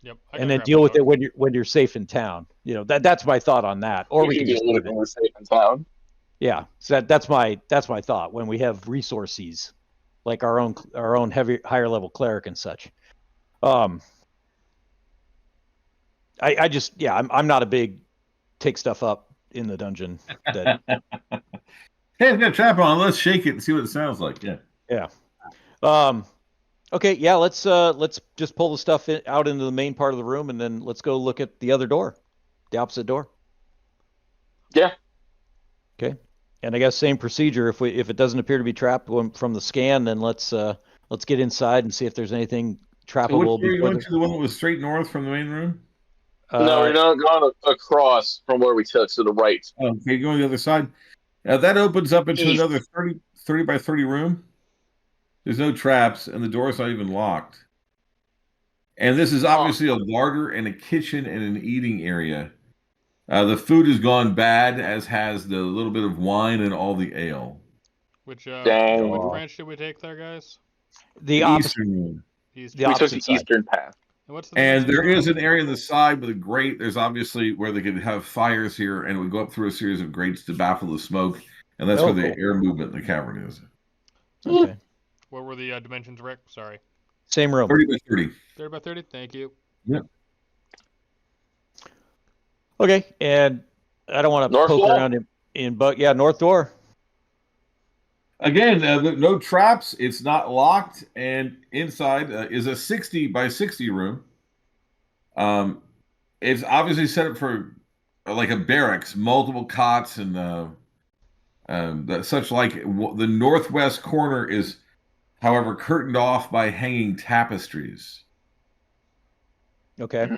Yep. And then deal with it when you're safe in town. That's my thought on that. Or we can deal with it when we're safe in town. Yeah, so that's my thought when we have resources like our own higher level cleric and such. I'm not a big take stuff up in the dungeon. Hey, it's got a trap on. Let's shake it and see what it sounds like. Yeah. Okay. Yeah. Let's just pull the stuff out into the main part of the room, and then let's go look at the other door, the opposite door. Yeah. Okay. And I guess same procedure. If it doesn't appear to be trapped from the scan, then let's get inside and see if there's anything trappable. So which door are you going to? The one that was straight north from the main room? No, we're not going across from where we took to the right. Okay, going the other side. That opens up into another 30 by 30 room. There's no traps, and the door's not even locked. And this is obviously a larder and a kitchen and an eating area. The food has gone bad, as has the little bit of wine and all the ale. Which branch did we take there, guys? The eastern room. We took the eastern path. And there is an area on the side with a grate. There's obviously where they could have fires here, and it would go up through a series of grates to baffle the smoke. And that's where the air movement in the cavern is. Okay. What were the dimensions, Rick? Sorry. Same room. 30 by 30. 30 by 30? Thank you. Yep. Okay, and I don't want to poke around but yeah, north door. Again, no traps. It's not locked, and inside is a 60 by 60 room. It's obviously set up for like a barracks, multiple cots, and such like. The northwest corner is, however, curtained off by hanging tapestries. Okay.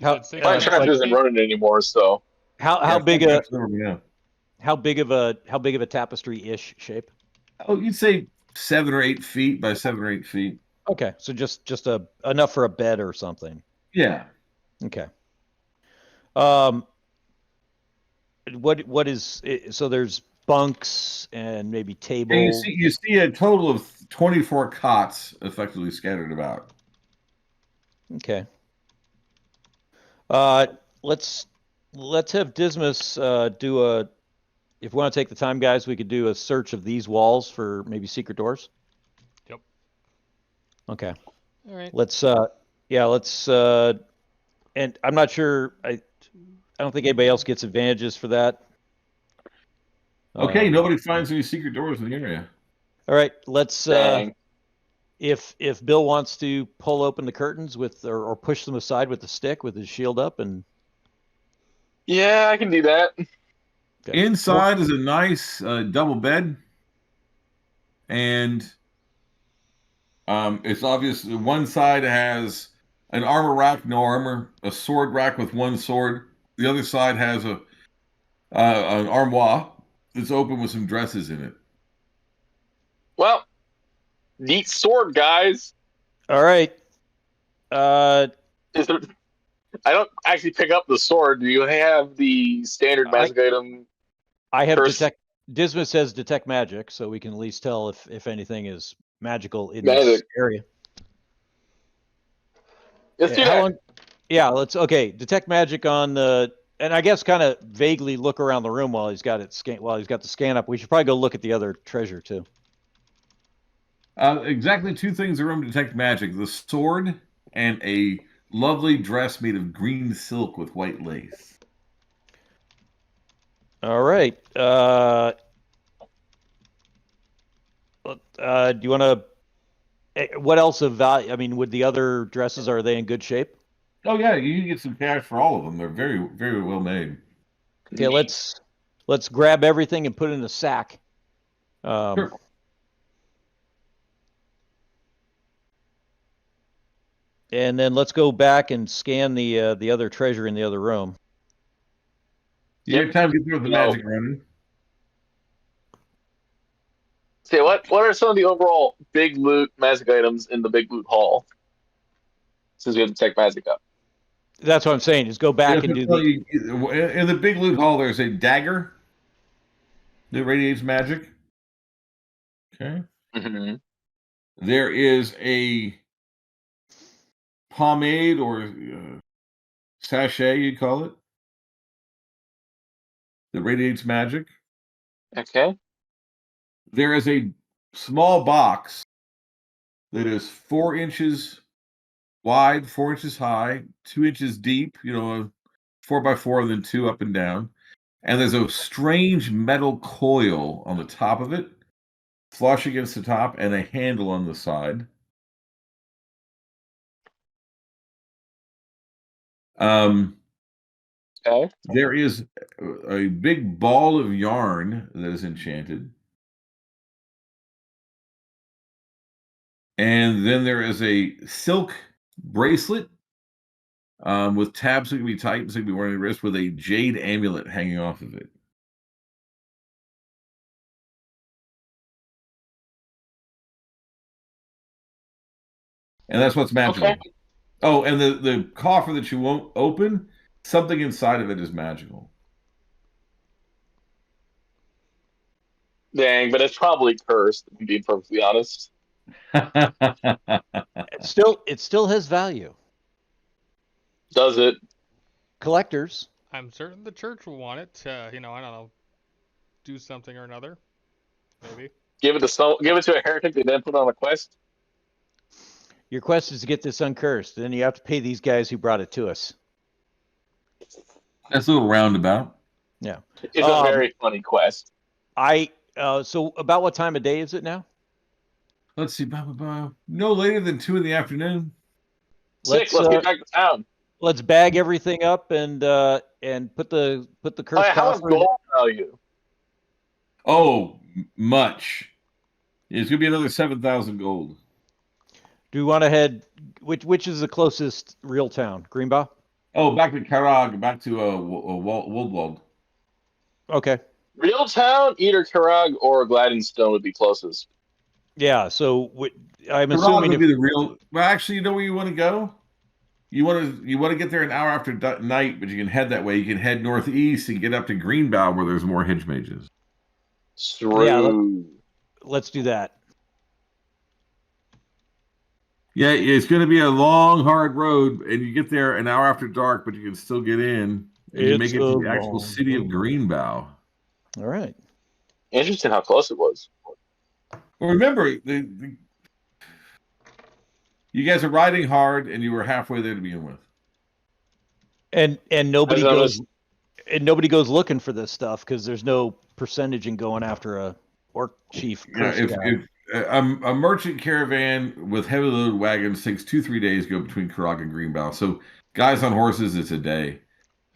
My trap isn't running anymore, so how big of a tapestry-ish shape? Oh, you'd say 7 or 8 feet by 7 or 8 feet. Okay, so just enough for a bed or something. Yeah. Okay. What is so? There's bunks and maybe tables. And you see a total of 24 cots effectively scattered about. Okay. Let's have Dismas do a. If we want to take the time, guys, we could do a search of these walls for maybe secret doors. Yep. Okay. All right. Let's. And I'm not sure. I don't think anybody else gets advantages for that. Okay. Nobody finds any secret doors in the area. All right. Let's. If Bill wants to pull open the curtains or push them aside with the stick with his shield up and. Yeah, I can do that. Okay. Inside is a nice double bed. and it's obvious one side has an armor rack, no armor, a sword rack with one sword. The other side has an armoire that's open with some dresses in it. Well, neat sword, guys. All right. Is there, I don't actually pick up the sword. Do you have the standard magic item? I have detect. Dismas says detect magic, so we can at least tell if anything is magical in this area. Let's do that. Long, yeah, let's detect magic on the, and I guess kind of vaguely look around the room while he's got it while he's got the scan up. We should probably go look at the other treasure too. Exactly 2 things in the room to detect magic: the sword and a lovely dress made of green silk with white lace. All right. Do you want to? What else of value? I mean, would the other dresses, are they in good shape? Oh yeah, you can get some cash for all of them. They're very, very well made. Okay, let's grab everything and put it in a sack. Sure. And then let's go back and scan the other treasure in the other room. You have time to get through with the magic running. Say, what are some of the overall big loot magic items in the big loot hall? Since we have to detect magic up. That's what I'm saying, is go back and do in the big loot hall, there's a dagger that radiates magic. Okay. Mm-hmm. There is a pomade or sachet, you call it, that radiates magic. Okay. There is a small box that is 4 inches wide, 4 inches high, 2 inches deep, 4x4, and then 2 up and down. And there's a strange metal coil on the top of it, flush against the top, and a handle on the side. Okay. There is a big ball of yarn that is enchanted. And then there is a silk bracelet with tabs that can be tightened, so you can be wearing your wrist, with a jade amulet hanging off of it. And that's what's magical. Okay. Oh, and the coffer that you won't open, something inside of it is magical. Dang, but it's probably cursed, to be perfectly honest. It still has value. Does it? Collectors. I'm certain the church will want it. I don't know, do something or another. Maybe. Give it to a heretic and then put on a quest. Your quest is to get this uncursed. Then you have to pay these guys who brought it to us. That's a little roundabout. Yeah. It's a very funny quest. So about what time of day is it now? Let's see. No later than 2 in the afternoon. Let's get back to town. Let's bag everything up and put the curse. How much gold value? Oh, much. It's gonna be another 7,000 gold. Do we want to head? Which is the closest real town? Greenbow? Oh, back to Karag, back to Woldwald. Okay. Real town, either Karag or Gladdenstone would be closest. Yeah, so I'm Karag assuming would be the real. Well, actually, you know where you want to go. You want to get there an hour after night, but you can head that way. You can head northeast and get up to Greenbow, where there's more hedge mages. True. Yeah, let's do that. Yeah, it's going to be a long, hard road, and you get there an hour after dark, but you can still get in, and you make it to the actual city of Greenbow. All right. Interesting how close it was. Well, remember, you guys are riding hard, and you were halfway there to begin with. And nobody goes looking for this stuff because there's no percentage in going after a orc chief. If a merchant caravan with heavy loaded wagons takes 2-3 days to go between Karag and Greenbow. So guys on horses, it's a day.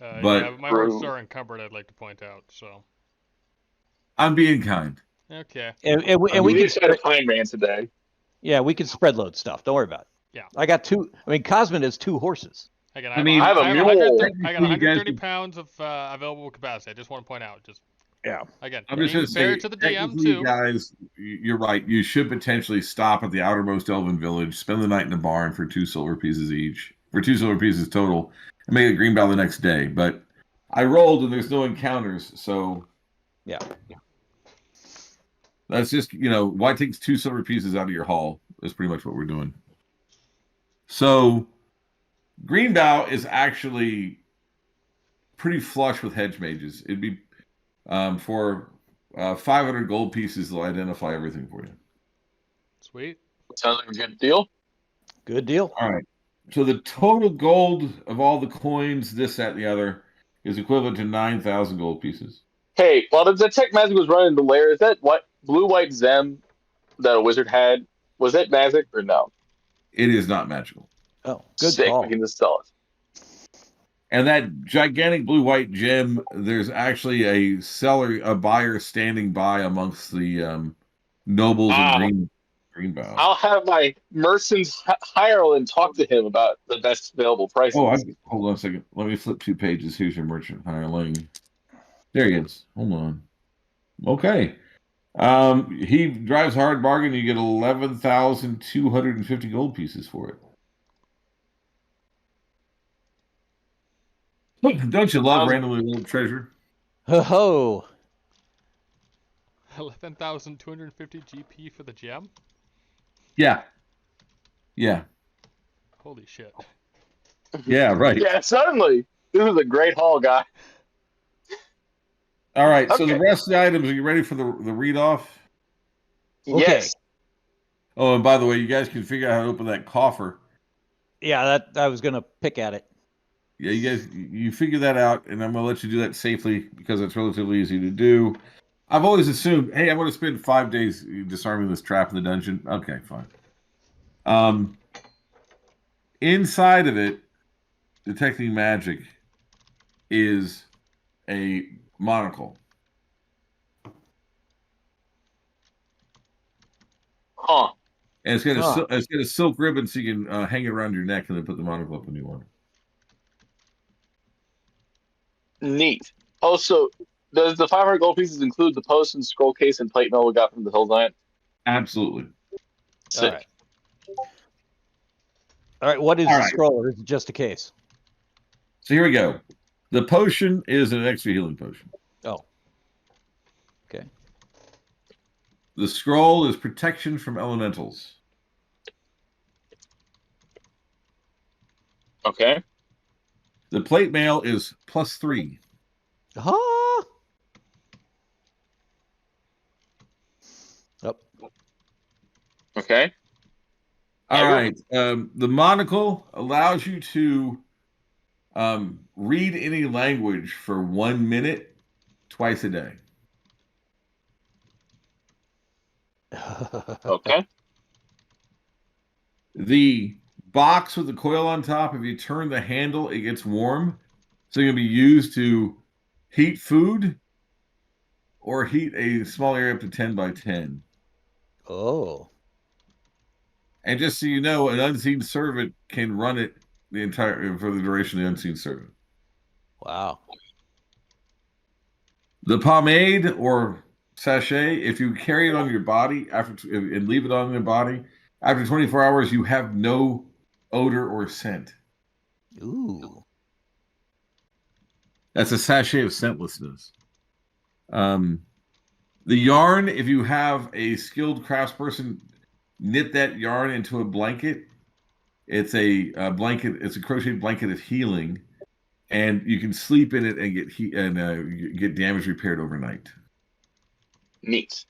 But my horses are encumbered, I'd like to point out. So I'm being kind. Okay. And we we can just got a pine man today. Yeah, we can spread load stuff. Don't worry about it. Yeah. I got 2. I mean, Cosmin has 2 horses. Again, I mean, I have a mule. I got 130 pounds of available capacity. I just want to point out. Yeah. Again, I'm just being going to fair say, to the DM technically, too. guys, you're right. You should potentially stop at the outermost elven village, spend the night in the barn for 2 silver pieces each, for 2 silver pieces total, and make a green bell the next day. But I rolled and there's no encounters, so Yeah. that's just, why takes 2 silver pieces out of your haul? That's pretty much what we're doing. So Greenbow is actually pretty flush with hedge mages. It'd be for 500 gold pieces, they'll identify everything for you. Sweet. Sounds like a good deal. Good deal. All right. So the total gold of all the coins, this, that, and the other, is equivalent to 9,000 gold pieces. Hey, while the detect magic was running the lair, is that what blue-white Zem that a wizard had? Was it magic or no? It is not magical. Oh, good Sick. call. We can just sell it. And that gigantic blue-white gem, there's actually a buyer standing by amongst the nobles in Greenbow. I'll have my merchants Ireland talk to him about the best available prices. Hold on a second. Let me flip 2 pages. Here's your merchant hireling. There he is. Hold on. Okay. He drives hard bargain. You get 11,250 gold pieces for it. Don't you love randomly little treasure? Ho. 11,250 GP for the gem. Yeah. Holy shit. Yeah, right. Yeah, suddenly. This is a great haul, guy. All right, so the rest of the items, are you ready for the read off? Okay. Yes. Oh, and by the way, you guys can figure out how to open that coffer. Yeah, that I was gonna pick at it. Yeah, you guys, you figure that out, and I'm gonna let you do that safely because it's relatively easy to do. I've always assumed, hey, I'm gonna spend 5 days disarming this trap in the dungeon. Okay, fine. Inside of it, detecting magic is a monocle. Huh. And it's got a silk ribbon so you can hang it around your neck and then put the monocle up when you want. Neat. Also, does the 500 gold pieces include the post and scroll case and plate mail we got from the Hill Giant? Absolutely. Sick. All right. What is the scroll, or is it just a case? So here we go. The potion is an extra healing potion. Oh. Okay. The scroll is protection from elementals. Okay. The plate mail is +3. Huh? Yep. Okay. All right. The monocle allows you to read any language for 1 minute, twice a day. Okay. The box with the coil on top, if you turn the handle, it gets warm. So it can be used to heat food or heat a small area up to 10 by 10. Oh. And just so you know, an unseen servant can run it for the duration of the unseen servant. Wow. The pomade or sachet, if you carry it on your body and leave it on your body, after 24 hours, you have no odor or scent. Ooh. That's a sachet of scentlessness. The yarn, if you have a skilled craftsperson knit that yarn into a blanket, it's a blanket. It's a crocheted blanket of healing, and you can sleep in it and get damage repaired overnight. Neat.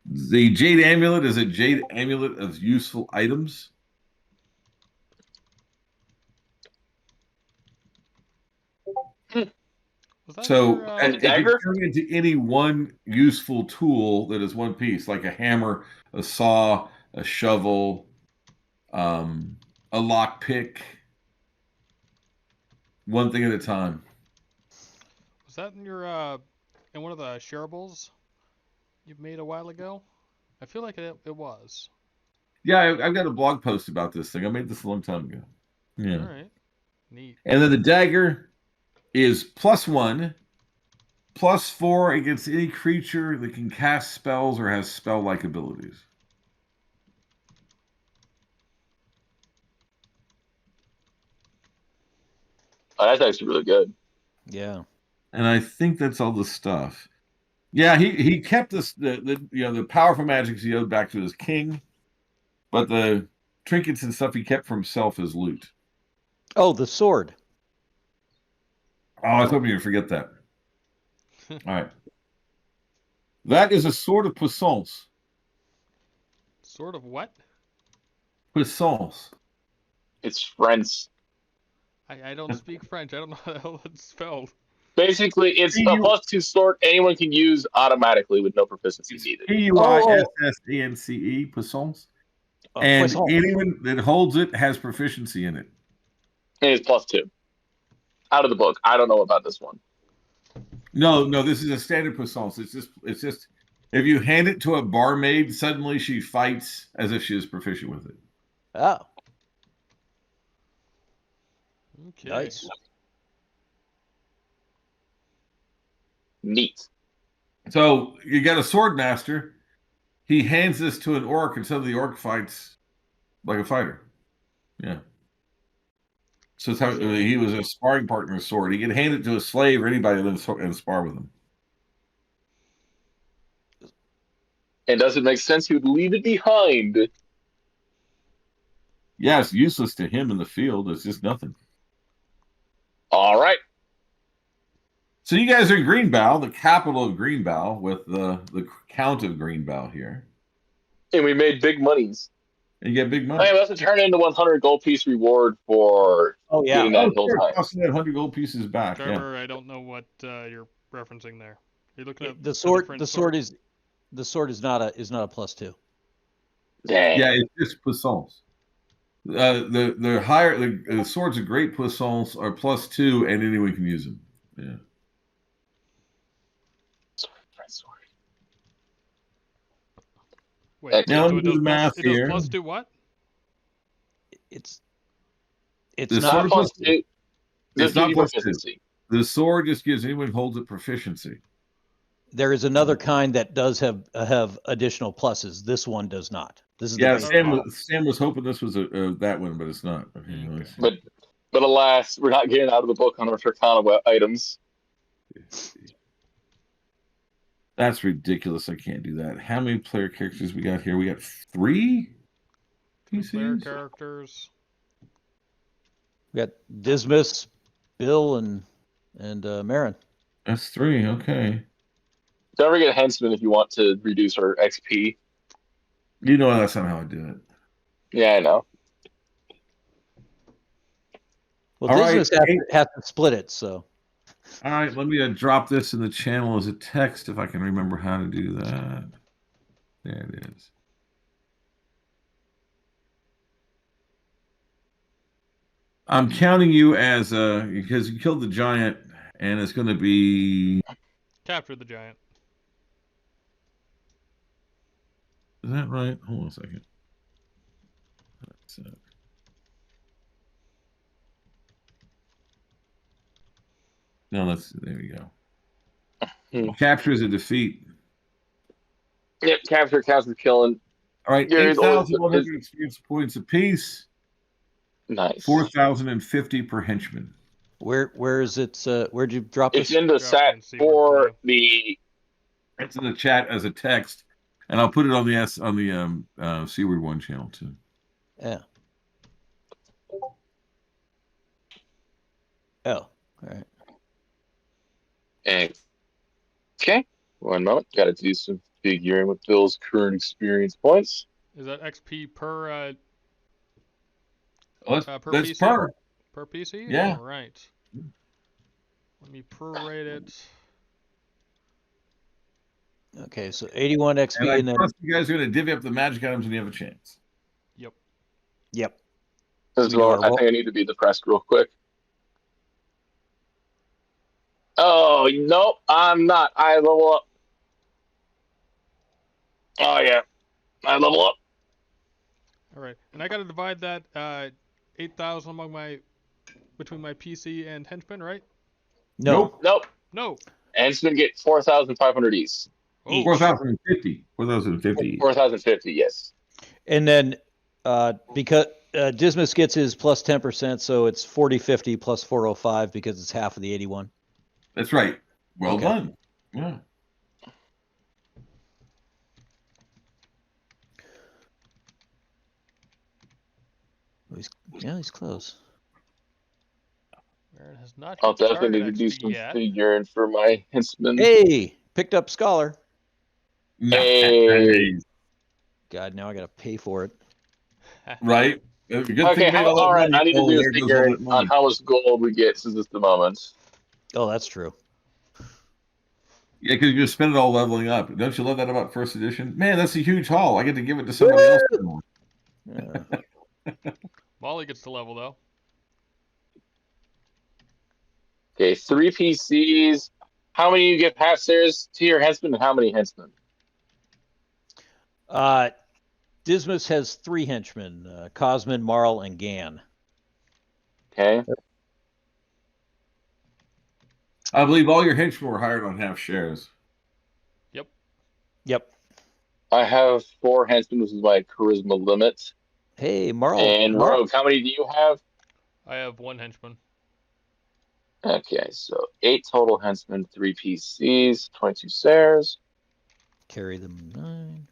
The jade amulet is a jade amulet of useful items. So and if you turn into any one useful tool that is one piece, like a hammer, a saw, a shovel, a lock pick, one thing at a time. Was that in your in one of the shareables? you made a while ago? I feel like it was. Yeah, I've got a blog post about this thing. I made this a long time ago. Yeah. All right. Neat. And then the dagger is +1, +4 against any creature that can cast spells or has spell-like abilities. Oh, that's actually really good. Yeah. And I think that's all the stuff. Yeah, he kept this the powerful magic he owed back to his king, but the trinkets and stuff he kept for himself as loot. Oh, the sword. Oh, I was hoping you'd forget that. All right. That is a sword of puissance. Sword of what? Puissance. It's French. I don't speak French. I don't know how the hell it's spelled. Basically, it's a +2 sword anyone can use automatically with no proficiency needed. Puissance, puissance. And Puissance. anyone that holds it has proficiency in it. And it's +2. Out of the book. I don't know about this one. No, this is a standard puissance. It's just if you hand it to a barmaid, suddenly she fights as if she is proficient with it. Oh. Okay. Nice. Neat. So you got a sword master. He hands this to an orc, and suddenly the orc fights like a fighter. Yeah. So it's how he was a sparring partner with sword. He could hand it to a slave or anybody and spar with him. And does it make sense he would leave it behind? Yeah, it's useless to him in the field. It's just nothing. All right. So you guys are in Greenbow, the capital of Greenbow, with the Count of Greenbow here. And we made big monies. And you get big money. Hey, we have to turn in the 100 gold piece reward for getting that hill time. Tossing that 100 gold pieces back. Trevor, I don't know what you're referencing there. You're looking at the sword. The sword is not a +2. Dang. Yeah, it's just puissance. The higher the swords of great puissance are +2, and anyone can use them. Yeah. Wait, now so let me do the math here. It does +2 what? It's the not +2. It's not proficiency. The sword just gives anyone who holds it proficiency. There is another kind that does have additional pluses. This one does not. This is Sam was hoping this was that one, but it's not. Okay. But alas, we're not getting out of the book on our Turkana items. That's ridiculous. I can't do that. How many player characters we got here? We got 3 player characters. We got Dismas, Bill, and Marin. That's 3. Okay. Don't forget a henchman if you want to reduce our XP. You know that's not how I do it. Yeah, I know. Well, Dismas has to split it, so. All right, let me drop this in the channel as a text if I can remember how to do that. There it is. I'm counting you as because you killed the giant, and it's going to be capture the giant. Is that right? Hold on a second. No, there we go. Capture is a defeat. Yep, capture killing. All right, 8,100 experience points apiece. Nice. 4,050 per henchman. Where is it? Where'd you drop it? It's in the set for the. It's in the chat as a text, and I'll put it on the Seaward 1 channel too. Yeah. Oh, all right. Okay, 1 moment. Got to do some figuring with Bill's current experience points. Is that XP per? That's PC? Per PC? Yeah. All right. Let me prorate it. Okay, so 81 XP, and then you guys are going to divvy up the magic items, and you have a chance. Yep. I think I need to be depressed real quick. Oh, no, I'm not. I level up. Oh yeah, I level up. All right, and I got to divide that 8,000 between my PC and henchman, right? No. Nope. No. And it's gonna get 4,500 each. Oh, 4,050. 4,050. 4,050. Yes. And then because Dismas gets his plus 10%, so it's 40/50 plus 405 because it's half of the 81. That's right. Well Okay. done. Yeah. He's close. Aaron has not I'll hit definitely target need to do XP some yet. figuring for my henchman. Hey, picked up Scholar. Hey. God, now I got to pay for it. Right? Good Okay, thing you made all that all right. money. I need to Oh, do there goes all figuring that on money. how much gold we get since it's the moment. Oh, that's true. Yeah, because you spend it all leveling up. Don't you love that about first edition? Man, that's a huge haul. I get to give it to somebody else. Yeah. Molly gets to level though. Okay, 3 PCs. How many you get half stairs to your henchman, and how many henchmen? Dismas has 3 henchmen: Cosmin, Marl, and Gan. Okay. I believe all your henchmen were hired on half shares. Yep. I have 4 henchmen, which is my charisma limit. Hey, Marl. And Rogue, how many do you have? I have 1 henchman. Okay, so 8 total henchmen, 3 PCs, 22 stairs. Carry them 9.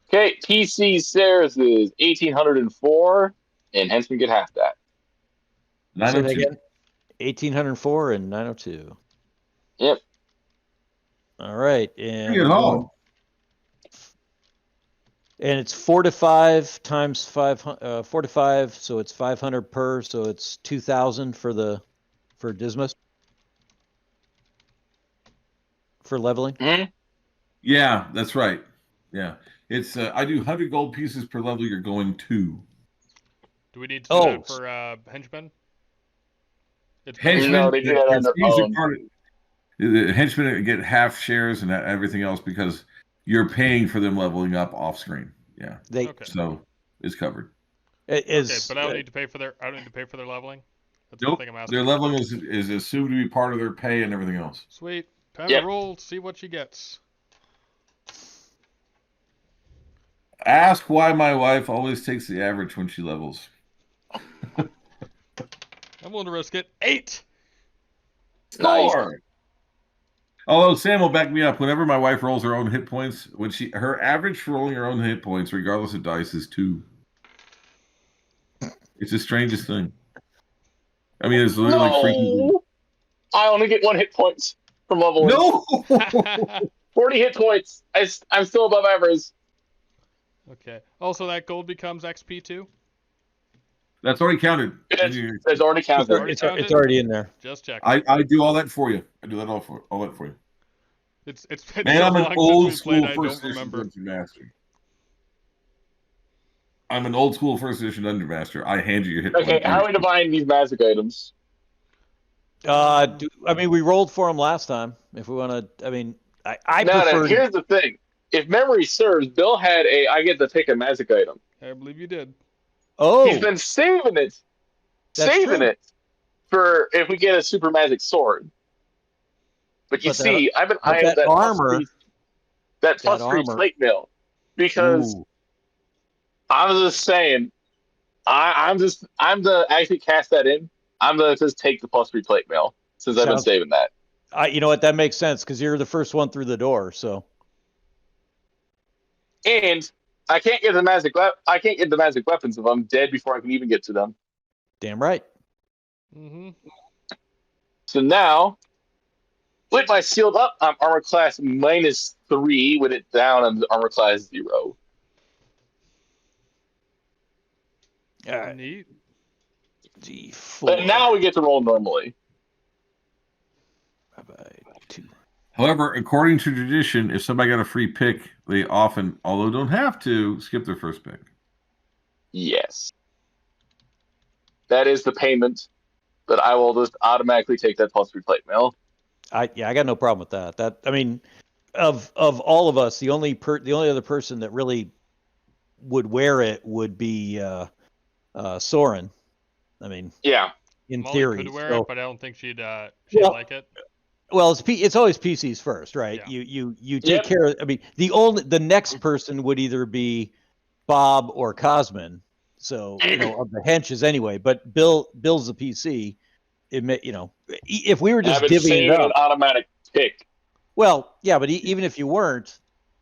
Okay, PC stairs is 1,804, and henchmen get half that. Say that 902. again. 1,804 and 902. Yep. All right, and Pretty good haul. And it's 4 to 5 times 500, 4 to 5, so it's 500 per, so it's 2,000 for Dismas for leveling. Mm-hmm. Yeah, that's right. Yeah, it's I do 100 gold pieces per level. You're going 2. Do we need to do that for henchmen? Henchmen, No, they do that on their own. The henchmen get half shares and everything else because you're paying for them leveling up off screen. Yeah. So it's covered. Okay, but I don't need to pay for their leveling. That's Nope. the thing I'm asking. Their leveling is assumed to be part of their pay and everything else. Sweet. Time to roll, see what she gets. Ask why my wife always takes the average when she levels. I'm willing to risk it. 8. Nice. Although Sam will back me up. Whenever my wife rolls her own hit points, her average for rolling her own hit points, regardless of dice, is 2. It's the strangest thing. I mean, it's literally freaking. I only get 1 hit points from leveling. No. 40 hit points. I'm still above average. Okay. Also, that gold becomes XP too. That's already counted. It's already counted. It's already in there. Just check. I do all that for you. I do that all that for you. It's been Man, so I'm long an old since we school played, I first don't edition remember. Dungeon Master. I'm an old school first edition Dungeon Master. I hand you your hit. Okay, how are we dividing these magic items? We rolled for them last time. If we want to, I prefer. No, here's the thing. If memory serves, Bill had I get to pick a magic item. I believe you did. Oh, he's been saving it. It for if we get a super magic sword. But you see, I've been eyeing that armor, that plus 3 plate mail, because I'm just saying, I'm the actually cast that in. I'm the just take the plus 3 plate mail since I've been saving that. You know what? That makes sense because you're the first one through the door. So, and I can't get the magic. I can't get the magic weapons if I'm dead before I can even get to them. Damn right. Mm-hmm. So now, with my sealed up, I'm armor class -3. With it down, I'm armor class 0. Neat. D4. But now we get to roll normally. However, according to tradition, if somebody got a free pick, they often, although don't have to, skip their first pick. Yes. That is the payment, but I will just automatically take that plus 3 plate mail. I got no problem with that. of all of us, the only other person that really would wear it would be Soren. I mean, yeah, in Molly theory, could wear so, it, but I don't think she'd well, like it. Well, it's always PCs first, right? Yeah. You take care of. I mean, the next person would either be Bob or Cosmin. So of the henches anyway. But Bill's a PC. If we were just have it divvying it save an up. automatic pick. Well, yeah, but even if you weren't,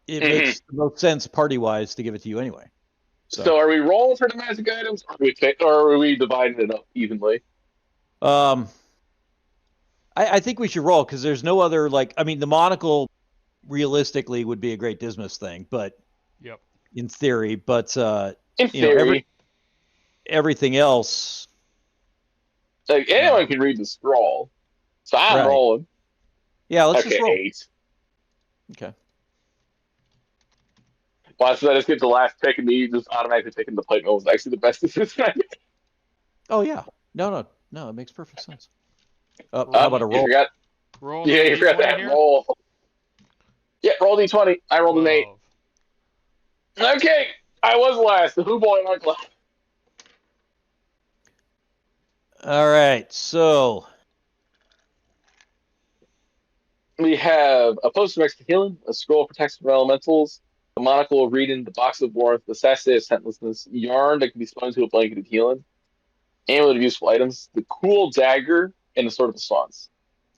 it Mhm. makes the most sense party wise to give it to you anyway. So are we rolling for the magic items, or are we dividing it up evenly? I think we should roll because there's no other the monocle realistically would be a great Dismas thing, but in theory, but in theory, everything else, like anyone can read the scroll, so I'm rolling. Yeah, let's just roll. 8. Okay. Well, so I just get the last pick and me just automatically picking the plate was actually the best decision. Oh yeah, no, it makes perfect sense. How about a roll? You forgot that roll. Yeah, roll d20. I rolled an 8. Okay, I was last. The Who boy aren't last. All right, so we have a potion of extra healing, a scroll of protection from elementals, a monocle of reading, the box of warmth, the sachet of scentlessness, yarn that can be spun into a blanket of healing, amulet of useful items, the cool dagger, and the sword of the swans.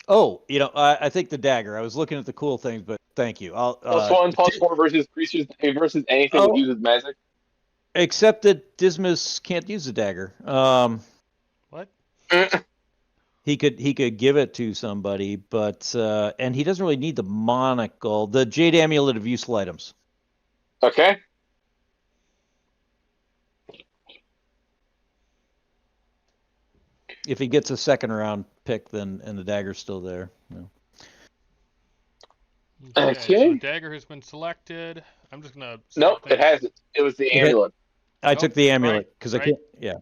Oh, I think the dagger. I was looking at the cool things, but thank you. +1/+4 versus creatures versus anything that uses magic. Except that Dismas can't use the dagger. What? He could give it to somebody, but and he doesn't really need the monocle. The jade amulet of useful items. Okay. If he gets a second round pick, then and the dagger's still there. No. Okay. So the dagger has been selected. I'm just gonna. Nope, it hasn't. It was the amulet. I took the amulet because I can't. Yeah.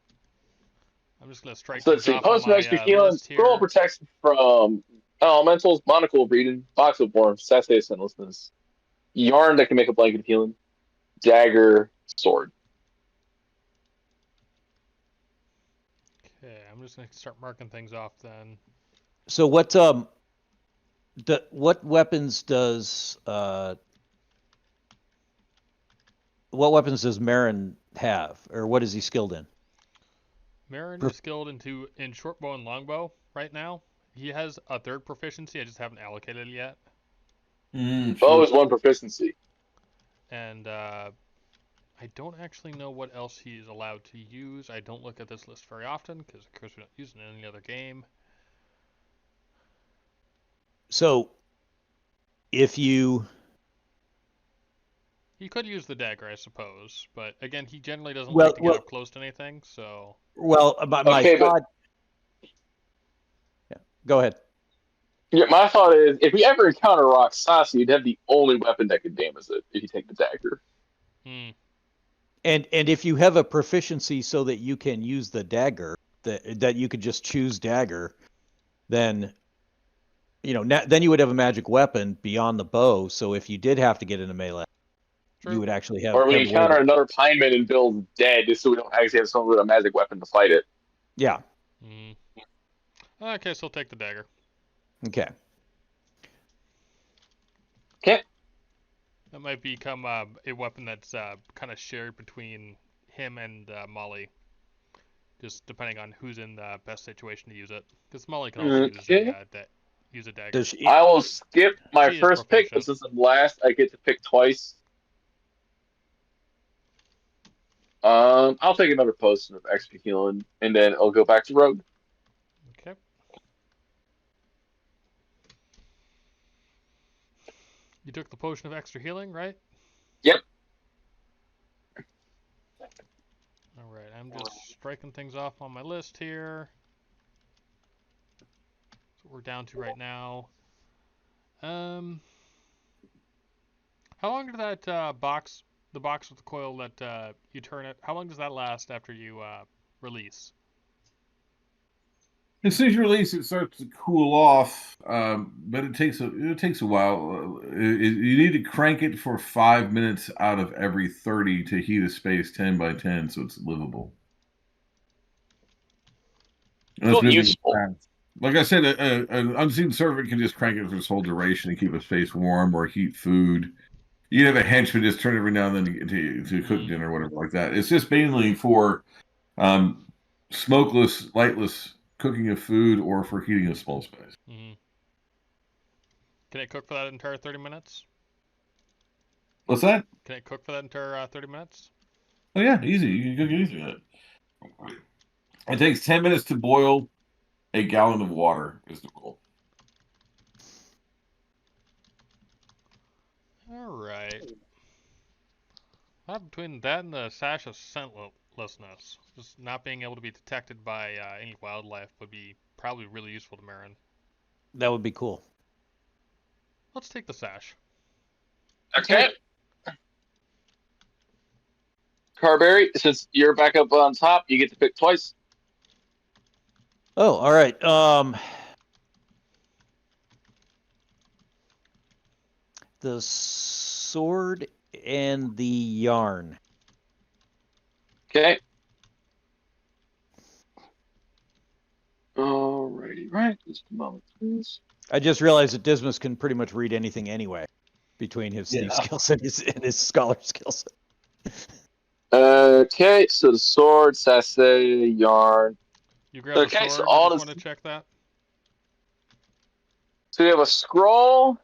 I'm just gonna strike. So let's see. Potion of extra healing, scroll protection from elementals, monocle of reading, box of warmth, sachet of scentlessness, yarn that can make a blanket of healing, dagger, sword. Okay, I'm just gonna start marking things off then. So what weapons does Marin have, or what is he skilled in? Marin is skilled in shortbow and longbow right now. He has a third proficiency. I just haven't allocated it yet. Bow is 1 proficiency. And I don't actually know what else he is allowed to use. I don't look at this list very often because, of course, we don't use it in any other game. So, if you... He could use the dagger, I suppose, but again, he generally doesn't like to get up close to anything, so... Well, my thought... Yeah, go ahead. Yeah, my thought is, if we ever encounter Roxas, you'd have the only weapon that could damage it if you take the dagger. And if you have a proficiency so that you can use the dagger, that you could just choose dagger, then then you would have a magic weapon beyond the bow. So if you did have to get into melee, you would actually have. Or we encounter another Pineman and Bill's dead, just so we don't actually have someone with a magic weapon to fight it. Yeah. Okay, so I'll take the dagger. Okay. Okay. That might become a weapon that's kind of shared between him and Molly, just depending on who's in the best situation to use it. Because Molly can also use a dagger. I will skip my first pick, but since I'm last, I get to pick twice. I'll take another potion of extra healing, and then I'll go back to Rogue. Okay. You took the potion of extra healing, right? Yep. Alright, I'm just striking things off on my list here. That's what we're down to right now. How long did that the box with the coil that you turn it, how long does that last after you release? As soon as you release, it starts to cool off, but it takes a while. You need to crank it for 5 minutes out of every 30 to heat a space 10 by 10, so it's livable. Still useful. Like I said, an unseen servant can just crank it for its whole duration and keep a space warm or heat food. You have a henchman just turn every now and then to cook dinner or whatever like that. It's just mainly for smokeless, lightless cooking of food or for heating a small space. Mm-hmm. Can it cook for that entire 30 minutes? What's that? Can it cook for that entire 30 minutes? Oh yeah, easy. You can cook anything with it. It takes 10 minutes to boil a gallon of water is the rule. All right. Between that and the sash of scentlessness, just not being able to be detected by any wildlife would be probably really useful to Marin. That would be cool. Let's take the sash. Okay. Carberry, since you're back up on top, you get to pick twice. Oh, all right. The sword and the yarn. Okay. Alrighty, right. Just a moment, please. I just realized that Dismas can pretty much read anything anyway, between his thief skills and his scholar skills. Okay, so the sword, sassy, yarn. You grab the sword. So all I just this... want to check that. So we have a scroll,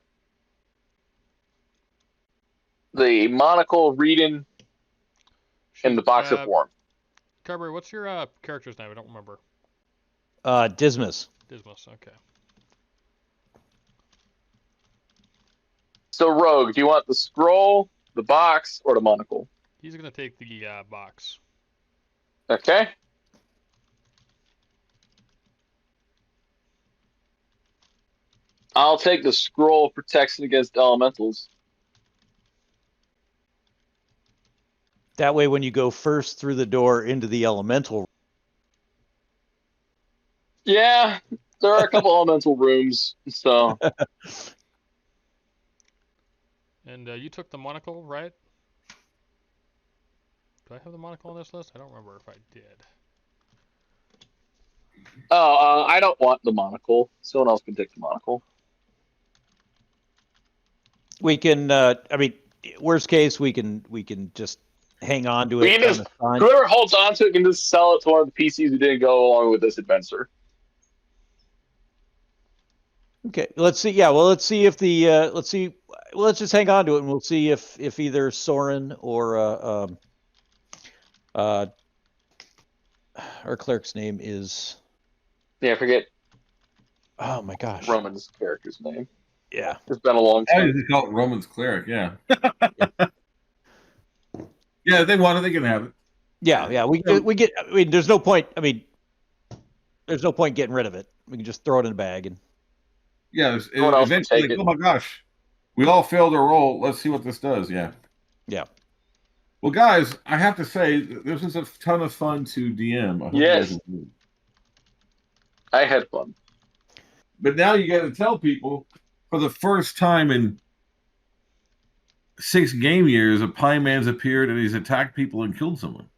the monocle, reading, and the box of form. Carberry, what's your character's name? I don't remember. Dismas. Dismas, okay. So Rogue, do you want the scroll, the box, or the monocle? He's gonna take the box. Okay. I'll take the scroll, protection against elementals. That way, when you go first through the door into the elemental. Yeah, there are a couple elemental rooms, so. And you took the monocle, right? Do I have the monocle on this list? I don't remember if I did. Oh, I don't want the monocle. Someone else can take the monocle. We can. I mean, worst case, we can just hang on to it. Whoever holds on to it can just sell it to one of the PCs who didn't go along with this adventure. Okay, let's see. Yeah, well, let's see if the let's see. Well, let's just hang on to it, and we'll see if either Soren or our cleric's name is. Yeah, I forget. Oh my gosh. Roman's character's name. Yeah, it's been a long time. I just call it Roman's cleric. Yeah. Yeah, if they want it, they can have it. Yeah. We get. I mean, there's no point. I mean, there's no point getting rid of it. We can just throw it in a bag and. Yeah, eventually, oh my gosh, we all failed our roll. Let's see what this does. Yeah. Yeah. Well, guys, I have to say, this was a ton of fun to DM. Yes. I had fun. But now you got to tell people, for the first time in 6 game years, a Pine Man's appeared and he's attacked people and killed someone.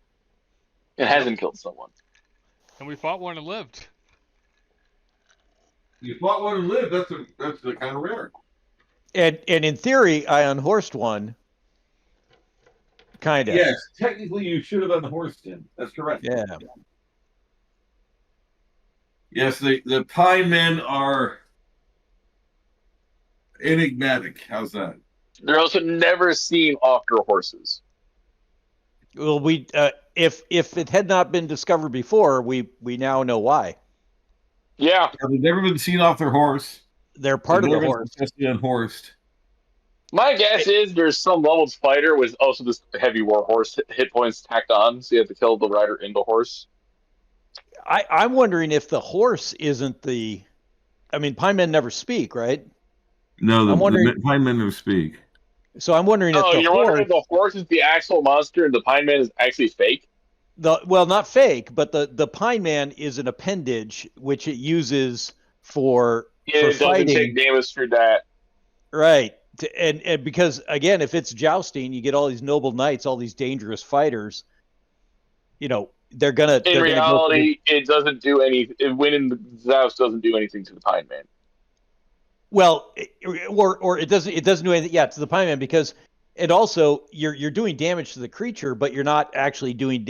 It hasn't killed someone. And we fought one and lived. You fought one and lived. That's the kind of rare. And in theory, I unhorsed one. Kind of. Yes, technically you should have unhorsed him. That's correct. Yeah. Yes, the Pine Men are enigmatic. How's that? They're also never seen off their horses. Well, we if it had not been discovered before, we now know why. Yeah. They've never been seen off their horse. They're part of the horse. Especially unhorsed. My guess is there's some leveled fighter with also this heavy war horse hit points tacked on, so you have to kill the rider in the horse. I'm wondering if the horse isn't the. I mean, Pine Men never speak, right? No, the Pine Men never speak. So I'm wondering if the wondering if the horse is the actual monster and the Pine Man is actually fake? not fake, but the Pine Man is an appendage which it uses for It doesn't fighting. take damage for that. Right. And because again, if it's jousting, you get all these noble knights, all these dangerous fighters. They're gonna. In reality, it doesn't do any. Winning the Zoust doesn't do anything to the Pine Man. Well, or it doesn't. It doesn't do anything. Yeah, to the Pine Man because, and also you're doing damage to the creature, but you're not actually doing.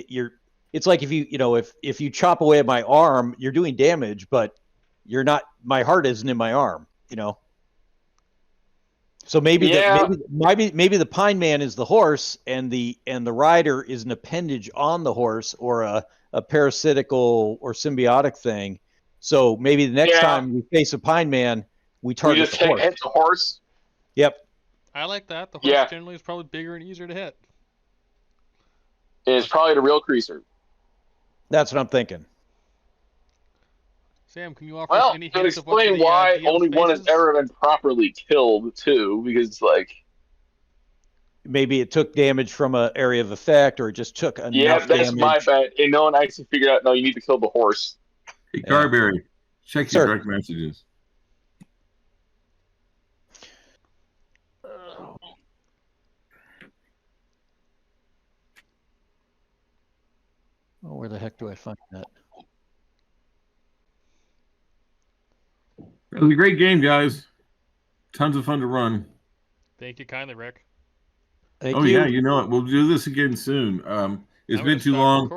It's like if if you chop away at my arm, you're doing damage, but you're not. My heart isn't in my arm. So maybe maybe the Pine Man is the horse, and the rider is an appendage on the horse, or a parasitical or symbiotic thing. So maybe the next time we face a Pine Man, we target the horse. Hit the horse. Yep. I like that. The horse generally is probably bigger and easier to hit. It's probably the real creaser. That's what I'm thinking. Sam, can you offer us any hints of what explain why only one has ever been properly killed too? Because maybe it took damage from an area of effect, or it just took enough damage. Yeah, that's my bet. And no one actually figured out. No, you need to kill the horse. Hey, Carberry, check your direct messages. Oh, where the heck do I find that? It was a great game, guys. Tons of fun to run. Thank you kindly, Rick. Thank you. Yeah, you know it. We'll do this again soon. It's been too long.